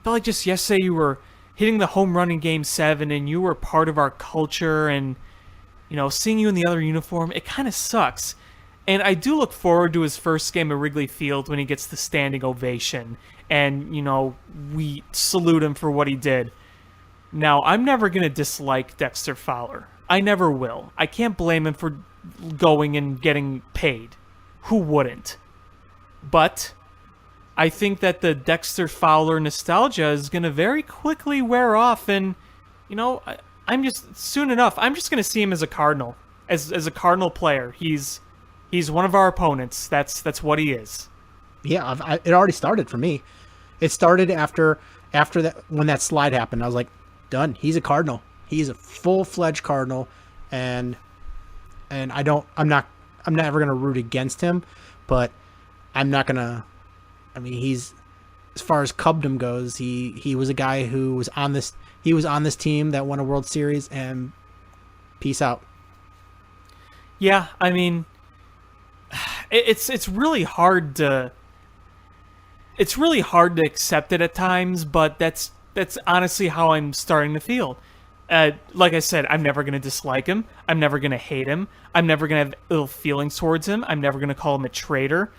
felt like just yesterday you were hitting the home run in Game 7, and you were part of our culture, and seeing you in the other uniform, it kind of sucks. And I do look forward to his first game at Wrigley Field when he gets the standing ovation, and we salute him for what he did. Now, I'm never going to dislike Dexter Fowler. I never will. I can't blame him for going and getting paid. Who wouldn't? But I think that the Dexter Fowler nostalgia is going to very quickly wear off, and I'm just soon enough. I'm just going to see him as a Cardinal, as a Cardinal player. He's one of our opponents. That's what he is. Yeah, it already started for me. It started after that, when that slide happened. I was like, done. He's a Cardinal. He's a full-fledged Cardinal, and I'm never gonna root against him, but I'm not gonna. I mean, he's, as far as Cubdom goes, he was a guy who was on this. He was on this team that won a World Series, and peace out. Yeah, I mean, it's really hard to. It's really hard to accept it at times, but that's honestly how I'm starting to feel. Like I said, I'm never going to dislike him. I'm never going to hate him. I'm never going to have ill feelings towards him. I'm never going to call him a traitor.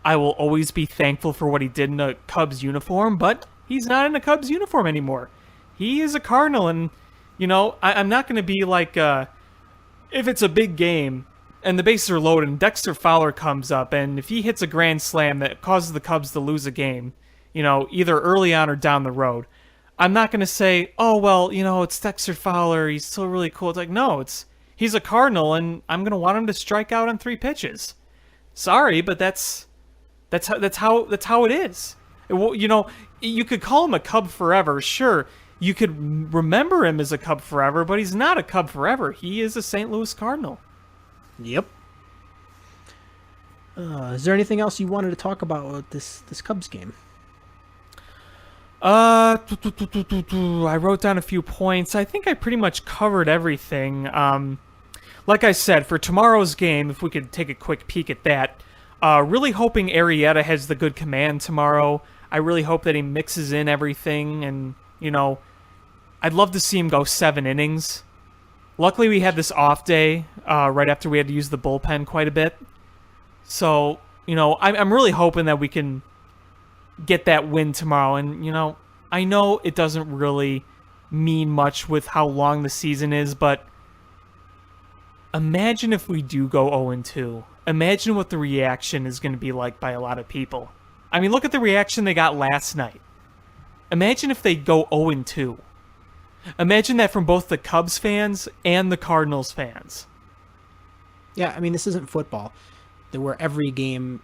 I will always be thankful for what he did in a Cubs uniform, but he's not in a Cubs uniform anymore. He is a Cardinal, and, I'm not going to be like, if it's a big game and the bases are loaded and Dexter Fowler comes up, and if he hits a grand slam that causes the Cubs to lose a game, either early on or down the road, I'm not going to say, oh, well, it's Dexter Fowler, he's still really cool. It's like, no, he's a Cardinal, and I'm going to want him to strike out on 3 pitches. Sorry, but that's how it is. You could call him a Cub forever, sure. You could remember him as a Cub forever, but he's not a Cub forever. He is a St. Louis Cardinal. Yep. Is there anything else you wanted to talk about with this Cubs game? I wrote down a few points. I think I pretty much covered everything. Like I said, for tomorrow's game, if we could take a quick peek at that, really hoping Arrieta has the good command tomorrow. I really hope that he mixes in everything, and, I'd love to see him go 7 innings. Luckily, we had this off day right after we had to use the bullpen quite a bit. So, I'm really hoping that we can get that win tomorrow. And, I know it doesn't really mean much with how long the season is, but imagine if we do go 0-2. Imagine what the reaction is going to be like by a lot of people. I mean, look at the reaction they got last night. Imagine if they go 0-2. Imagine that from both the Cubs fans and the Cardinals fans. Yeah, I mean, this isn't football, where every game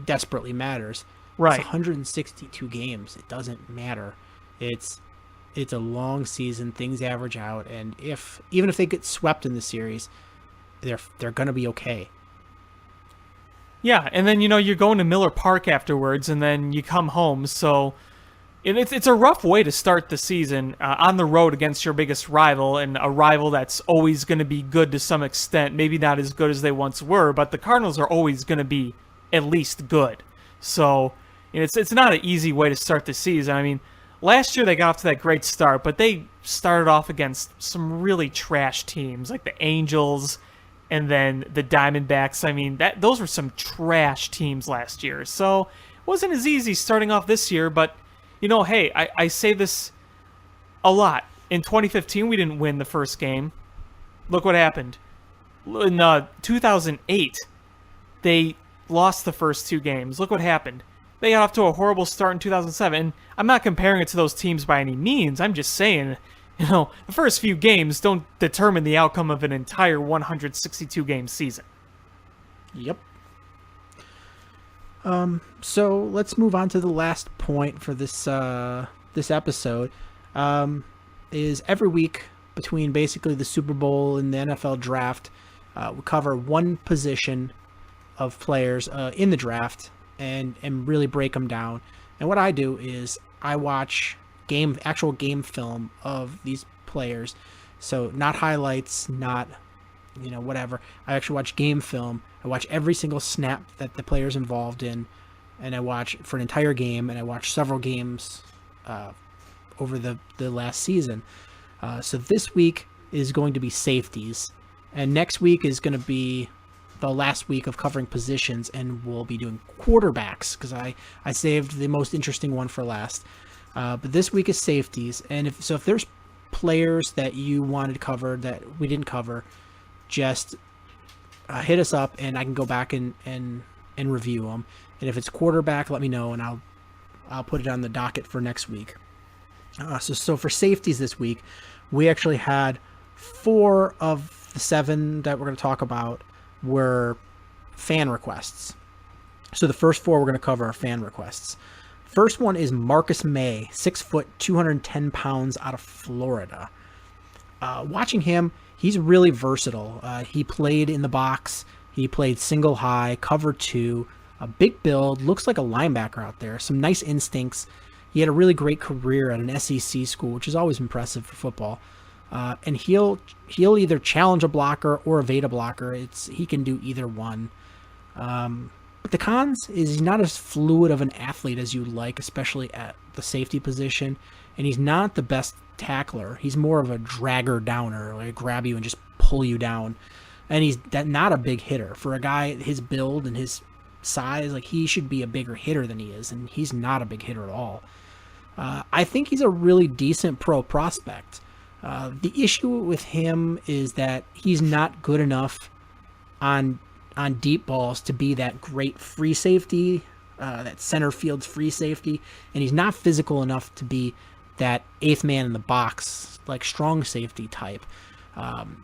desperately matters. Right. It's 162 games. It doesn't matter. It's a long season. Things average out, and even if they get swept in the series, they're gonna be okay. Yeah, and then you're going to Miller Park afterwards, and then you come home. So it's a rough way to start the season on the road against your biggest rival, and a rival that's always going to be good to some extent. Maybe not as good as they once were, but the Cardinals are always going to be at least good. So it's not an easy way to start the season. I mean, last year they got off to that great start, but they started off against some really trash teams like the Angels and then the Diamondbacks. I mean, those were some trash teams last year. So it wasn't as easy starting off this year, but hey, I say this a lot. In 2015, we didn't win the first game. Look what happened. In 2008, they lost the first 2 games. Look what happened. They got off to a horrible start in 2007. I'm not comparing it to those teams by any means. I'm just saying, the first few games don't determine the outcome of an entire 162-game season. Yep. So let's move on to the last point for this episode. Is every week between basically the Super Bowl and the NFL draft, we cover one position of players in the draft and really break them down. And what I do is I watch actual game film of these players. So not highlights, not whatever. I actually watch game film. I watch every single snap that the player's involved in, and I watch for an entire game, and I watch several games over the last season. So this week is going to be safeties, and next week is going to be the last week of covering positions, and we'll be doing quarterbacks because I saved the most interesting one for last. But this week is safeties, and if there's players that you wanted covered that we didn't cover, just hit us up and I can go back and review them. And if it's quarterback, let me know and I'll put it on the docket for next week. So for safeties this week, we actually had 4 of the 7 that we're going to talk about were fan requests. So the first 4 we're going to cover are fan requests. First one is Marcus May, 6 foot, 210 pounds, out of Florida. Watching him, he's really versatile. He played in the box. He played single high, cover 2, a big build, looks like a linebacker out there. Some nice instincts. He had a really great career at an SEC school, which is always impressive for football. And he'll either challenge a blocker or evade a blocker. He can do either one. But the cons is he's not as fluid of an athlete as you like, especially at the safety position. And he's not the best tackler. He's more of a dragger downer, like grab you and just pull you down. And he's not a big hitter. For a guy his build and his size, like he should be a bigger hitter than he is, and he's not a big hitter at all. I think he's a really decent pro prospect. The issue with him is that he's not good enough on deep balls to be that great free safety, that center field's free safety, and he's not physical enough to be that 8th man in the box, like strong safety type.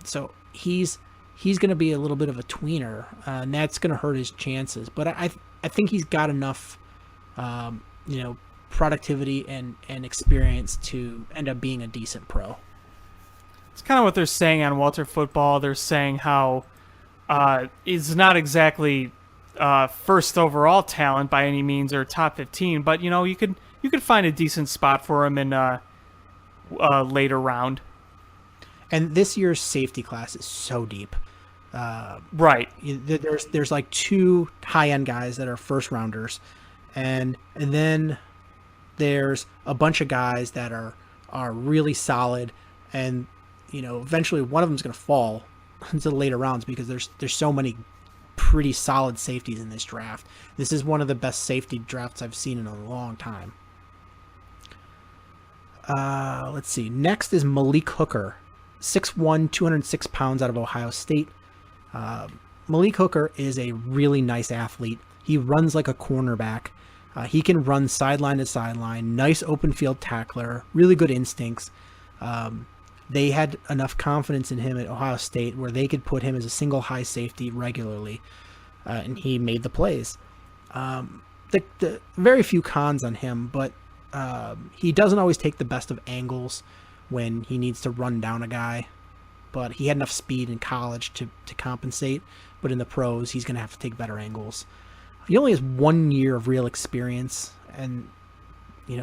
So he's going to be a little bit of a tweener, and that's going to hurt his chances. But I think he's got enough, productivity and experience to end up being a decent pro. It's kind of what they're saying on Walter Football. They're saying how he's not exactly first overall talent by any means or top 15, but you could find a decent spot for him in a later round. And this year's safety class is so deep. Right. There's like 2 high end guys that are first rounders, and then there's a bunch of guys that are really solid, and eventually one of them is going to fall into the later rounds because there's so many pretty solid safeties in this draft. This is one of the best safety drafts I've seen in a long time. Let's see. Next is Malik Hooker, 6'1", 206 pounds, out of Ohio State. Malik Hooker is a really nice athlete. He runs like a cornerback. He can run sideline to sideline. Nice open field tackler. Really good instincts. They had enough confidence in him at Ohio State where they could put him as a single high safety regularly, and he made the plays. The very few cons on him, but he doesn't always take the best of angles when he needs to run down a guy. But he had enough speed in college to compensate. But in the pros, he's going to have to take better angles. He only has 1 year of real experience, and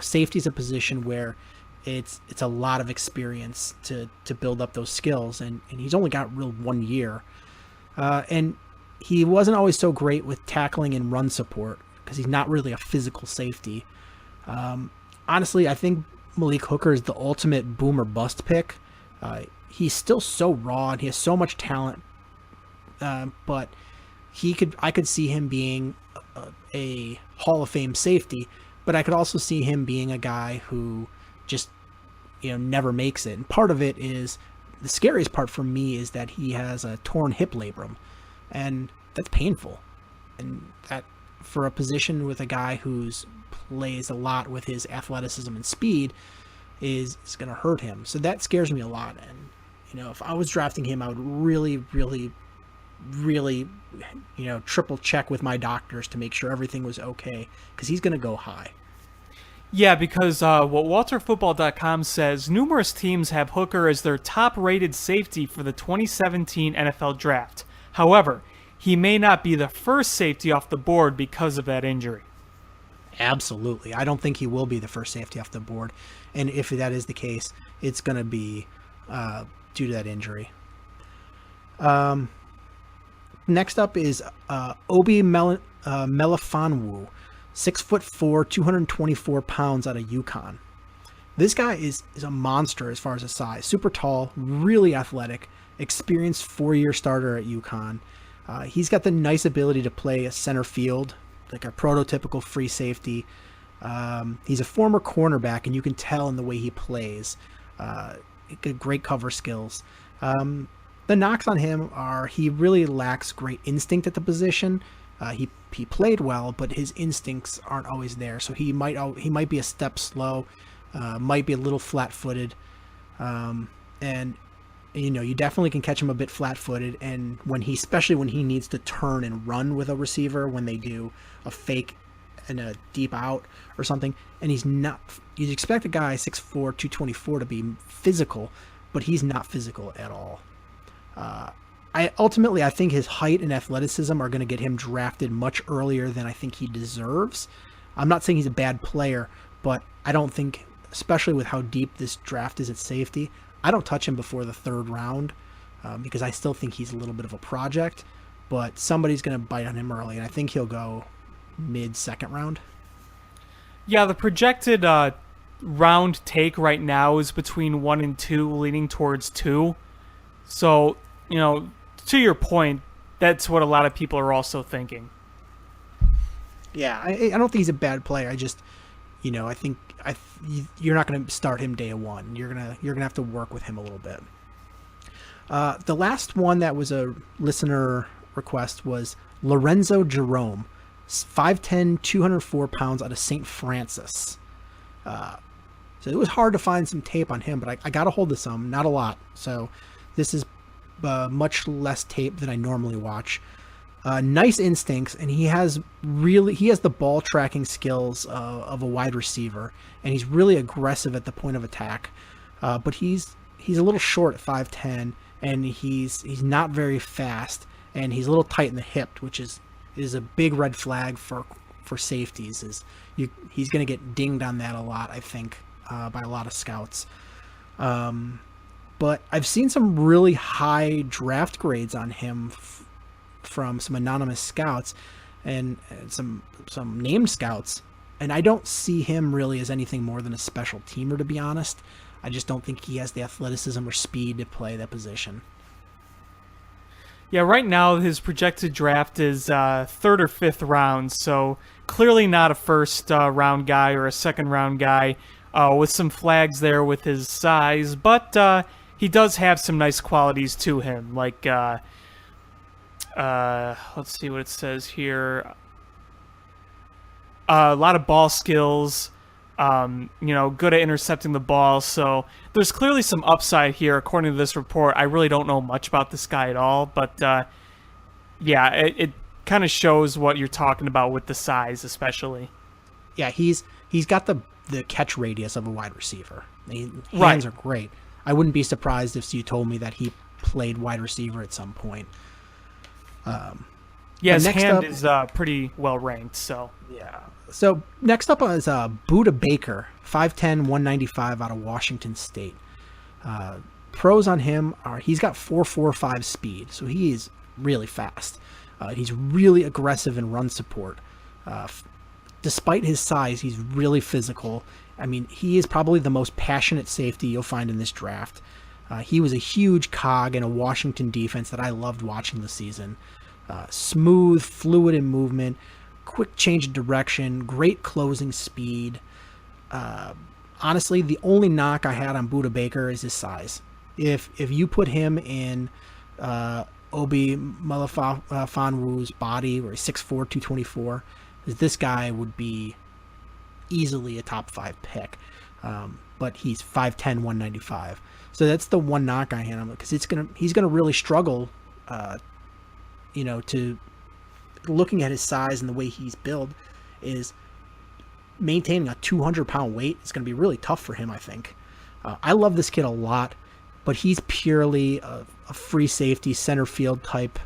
safety is a position where it's a lot of experience to build up those skills, and he's only got real 1 year. And he wasn't always so great with tackling and run support because he's not really a physical safety. Honestly, I think Malik Hooker is the ultimate boom or bust pick. He's still so raw and he has so much talent, but I could see him being a Hall of Fame safety, but I could also see him being a guy who just never makes it. And part of it is, the scariest part for me is that he has a torn hip labrum, and that's painful. And that, for a position with a guy who's plays a lot with his athleticism and speed, is going to hurt him. So that scares me a lot. And if I was drafting him, I would really, really, really, triple check with my doctors to make sure everything was okay, because he's going to go high. Yeah, because what WalterFootball.com says, numerous teams have Hooker as their top-rated safety for the 2017 NFL Draft. However, he may not be the first safety off the board because of that injury. Absolutely. I don't think he will be the first safety off the board. And if that is the case, it's going to be due to that injury. Next up is Obi Melifonwu, 6'4", 224 pounds out of UConn. This guy is a monster as far as his size. Super tall, really athletic, experienced 4-year starter at UConn. He's got the nice ability to play a center field, like a prototypical free safety. He's a former cornerback, and you can tell in the way he plays. Great cover skills. The knocks on him are he really lacks great instinct at the position. He played well, but his instincts aren't always there. So he might be a step slow, might be a little flat-footed, and you definitely can catch him a bit flat-footed. And especially when he needs to turn and run with a receiver, when they do a fake and a deep out or something, and he's not. You'd expect a guy 6'4", 224 to be physical, but he's not physical at all. I think his height and athleticism are going to get him drafted much earlier than I think he deserves. I'm not saying he's a bad player, but I don't think, especially with how deep this draft is at safety, I don't touch him before the 3rd round because I still think he's a little bit of a project, but somebody's going to bite on him early, and I think he'll go mid-2nd round. Yeah, the projected round take right now is between 1 and 2, leaning towards 2. So, to your point, that's what a lot of people are also thinking. Yeah, I don't think he's a bad player. I just, I think you're not going to start him day 1. You're gonna have to work with him a little bit. The last one that was a listener request was Lorenzo Jerome, 5'10", 204 pounds out of St. Francis. So it was hard to find some tape on him, but I got a hold of some, not a lot. So this is much less tape than I normally watch. Nice instincts, and he has the ball tracking skills of a wide receiver, and he's really aggressive at the point of attack. But he's a little short at 5'10", and he's not very fast, and he's a little tight in the hip, which is a big red flag for safeties. He's going to get dinged on that a lot, I think, by a lot of scouts. But I've seen some really high draft grades on him from some anonymous scouts and some named scouts, and I don't see him really as anything more than a special teamer, to be honest. I just don't think he has the athleticism or speed to play that position. Yeah, right now his projected draft is 3rd or 5th round, so clearly not a 1st round guy or a 2nd round guy, with some flags there with his size, but he does have some nice qualities to him, like let's see what it says here. A lot of ball skills, good at intercepting the ball. So there's clearly some upside here, according to this report. I really don't know much about this guy at all, but it kind of shows what you're talking about with the size, especially. Yeah, he's got the catch radius of a wide receiver. Hands are great. I wouldn't be surprised if you told me that he played wide receiver at some point. His hand is pretty well ranked. So yeah. So next up is Buda Baker, 5'10", 195 out of Washington State. Pros on him are he's got 4.45 speed, so he is really fast. He's really aggressive in run support. Despite his size, he's really physical. I mean, he is probably the most passionate safety you'll find in this draft. He was a huge cog in a Washington defense that I loved watching this season. Smooth, fluid in movement, quick change of direction, great closing speed. Honestly, the only knock I had on Buda Baker is his size. If you put him in Obi Melifonwu's body, where he's 6'4", 224, this guy would be easily a top 5 pick. But he's 5'10", 195. So that's the one knock I had on him, because he's gonna really struggle, to looking at his size and the way he's built, is maintaining a 200-pound weight is going to be really tough for him, I think. I love this kid a lot, but he's purely a free safety, center field type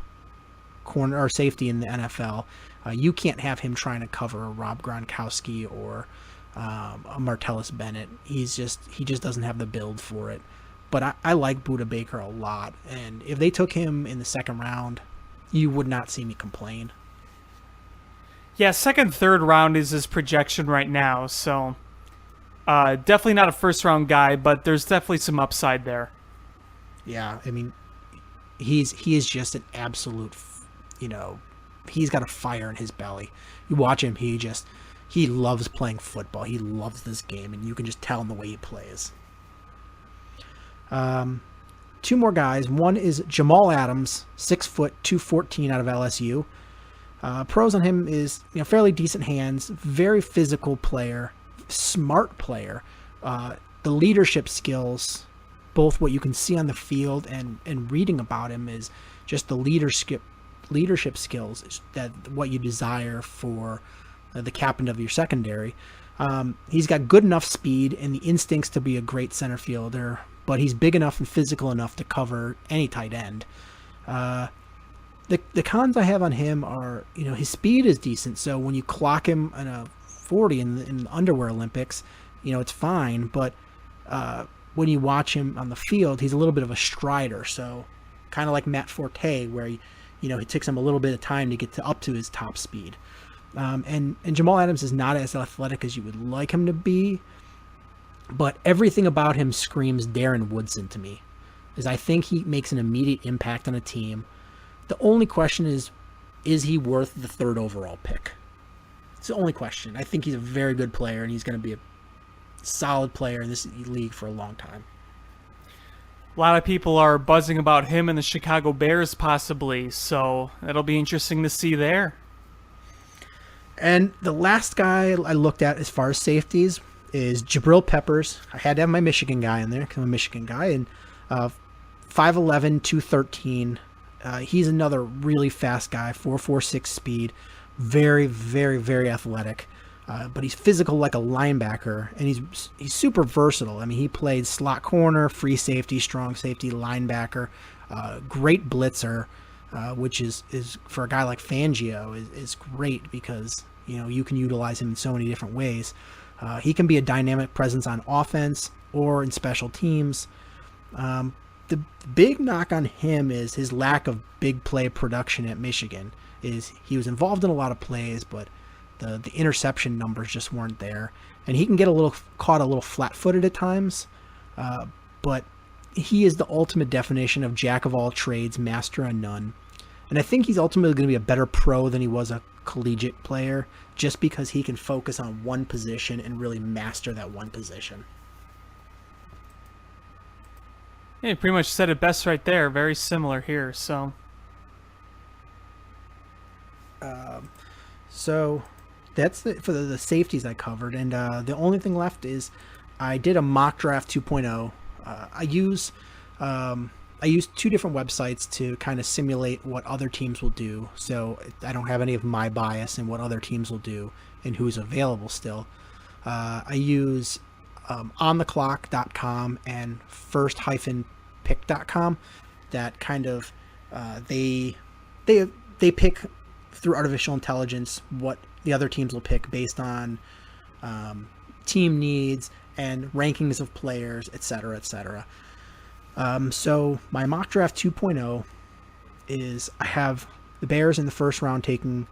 corner or safety in the NFL. You can't have him trying to cover a Rob Gronkowski or a Martellus Bennett. He just doesn't have the build for it. But I like Buda Baker a lot, and if they took him in the second round, you would not see me complain. Yeah, second, third round is his projection right now, so definitely not a first-round guy, but there's definitely some upside there. Yeah, I mean, he is just an absolute, he's got a fire in his belly. You watch him, he loves playing football. He loves this game, and you can just tell in the way he plays. Two more guys. One is Jamal Adams, 6 foot, 214 out of LSU. Pros on him is fairly decent hands, very physical player, smart player. The leadership skills, both what you can see on the field and reading about him, is just the leadership skills that what you desire for the captain of your secondary. He's got good enough speed and the instincts to be a great center fielder, but he's big enough and physical enough to cover any tight end. The cons I have on him are, his speed is decent, so when you clock him in a 40 in the underwear Olympics, it's fine, but when you watch him on the field, he's a little bit of a strider, so kind of like Matt Forte, where it takes him a little bit of time to get up to his top speed. And Jamal Adams is not as athletic as you would like him to be, but everything about him screams Darren Woodson to me. I think he makes an immediate impact on a team. The only question is he worth the 3rd overall pick? It's the only question. I think he's a very good player, and he's going to be a solid player in this league for a long time. A lot of people are buzzing about him and the Chicago Bears possibly, so it'll be interesting to see there. And the last guy I looked at as far as safeties is Jabril Peppers. I had to have my Michigan guy in there because I'm a Michigan guy. And 5'11", 213. He's another really fast guy, 4.46 speed. Very, very, very athletic. But he's physical like a linebacker, and he's super versatile. I mean, he played slot corner, free safety, strong safety, linebacker, great blitzer, which is for a guy like Fangio is great because you can utilize him in so many different ways. He can be a dynamic presence on offense or in special teams. The big knock on him is his lack of big play production at Michigan. He was involved in a lot of plays, but the interception numbers just weren't there, and he can get caught a little flat-footed at times, but he is the ultimate definition of jack of all trades, master of none. And I think he's ultimately going to be a better pro than he was a collegiate player, just because he can focus on one position and really master that one position. Yeah, you pretty much said it best right there. Very similar here, so. So that's for the safeties I covered, and the only thing left is I did a mock draft 2.0. I use 2 different websites to kind of simulate what other teams will do, so I don't have any of my bias in what other teams will do and who's available still. I use ontheclock.com and first-pick.com that kind of they pick through artificial intelligence what the other teams will pick based on team needs and rankings of players, etc., etc. So my mock draft 2.0 is I have the Bears in the first round taking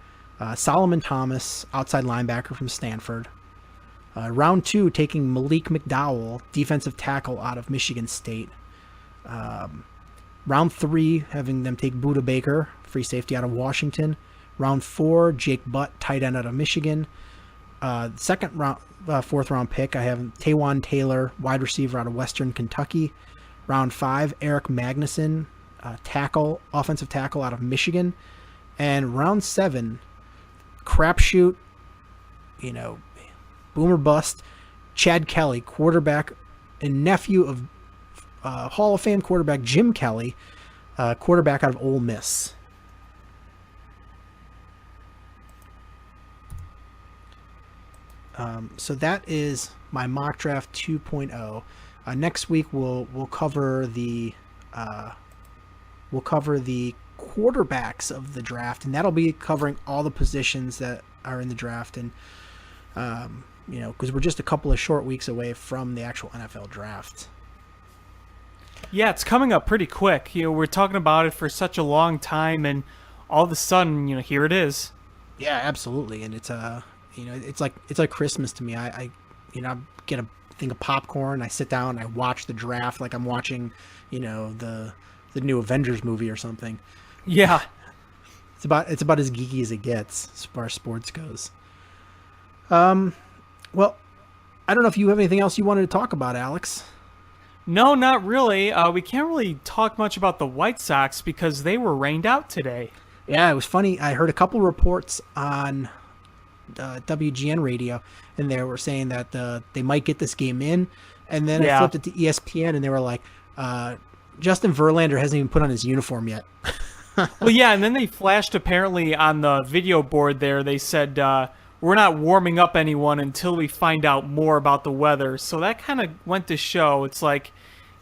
Solomon Thomas, outside linebacker from Stanford. Round 2 taking Malik McDowell, defensive tackle out of Michigan State. Round 3 having them take Buda Baker, free safety out of Washington. Round 4, Jake Butt, tight end out of Michigan. Second round, 4th round pick, I have Taywan Taylor, wide receiver out of Western Kentucky. Round 5, Eric Magnuson, offensive tackle out of Michigan. And round 7, crapshoot, boomer bust, Chad Kelly, quarterback and nephew of Hall of Fame quarterback Jim Kelly, quarterback out of Ole Miss. So that is my mock draft 2.0. Next week we'll cover the quarterbacks of the draft, and that'll be covering all the positions that are in the draft, and because we're just a couple of short weeks away from the actual NFL draft. Yeah, it's coming up pretty quick. We're talking about it for such a long time, and all of a sudden, here it is. Yeah, absolutely. And it's it's like Christmas to me. I get a thing of popcorn. I sit down. I watch the draft like I'm watching, the new Avengers movie or something. Yeah. It's about as geeky as it gets as far as sports goes. Well, I don't know if you have anything else you wanted to talk about, Alex. No, not really. We can't really talk much about the White Sox because they were rained out today. Yeah, it was funny. I heard a couple reports on WGN radio, and they were saying that they might get this game in. And then I flipped it to ESPN, and they were like, Justin Verlander hasn't even put on his uniform yet. Well, yeah, and then they flashed apparently on the video board there. They said, we're not warming up anyone until we find out more about the weather. So that kind of went to show. It's like,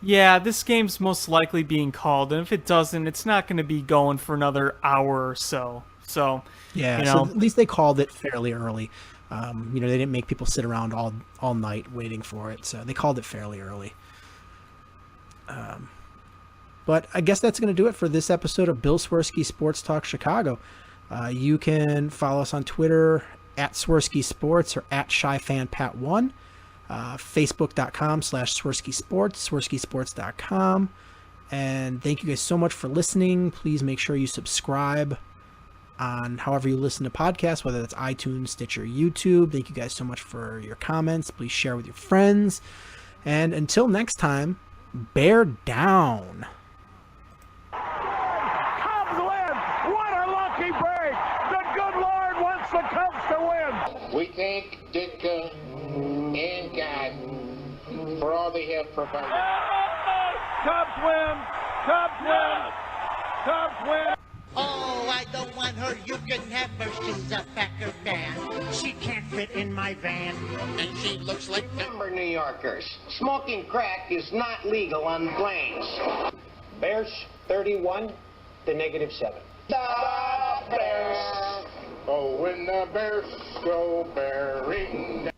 yeah, this game's most likely being called. And if it doesn't, it's not going to be going for another hour or so. So, yeah, so at least they called it fairly early. They didn't make people sit around all night waiting for it. So they called it fairly early. But I guess that's going to do it for this episode of Bill Swerski Sports Talk Chicago. You can follow us on Twitter at Swerski Sports or at ShyFanPat1, Facebook.com/Swerski Sports, SwerskiSports.com. And thank you guys so much for listening. Please make sure you subscribe on however you listen to podcasts, whether that's iTunes, Stitcher, YouTube. Thank you guys so much for your comments. Please share with your friends. And until next time, bear down. Cubs win! What a lucky break! The good Lord wants the Cubs to win! We thank Ditka and God for all they have provided. Cubs win! Cubs win! Cubs win! Oh, I don't want her. You can have her. She's a Packer fan. She can't fit in my van. And she looks like number New Yorkers. Smoking crack is not legal on planes. Bears 31 to -7. The Bears. Oh, when the Bears go bearing down.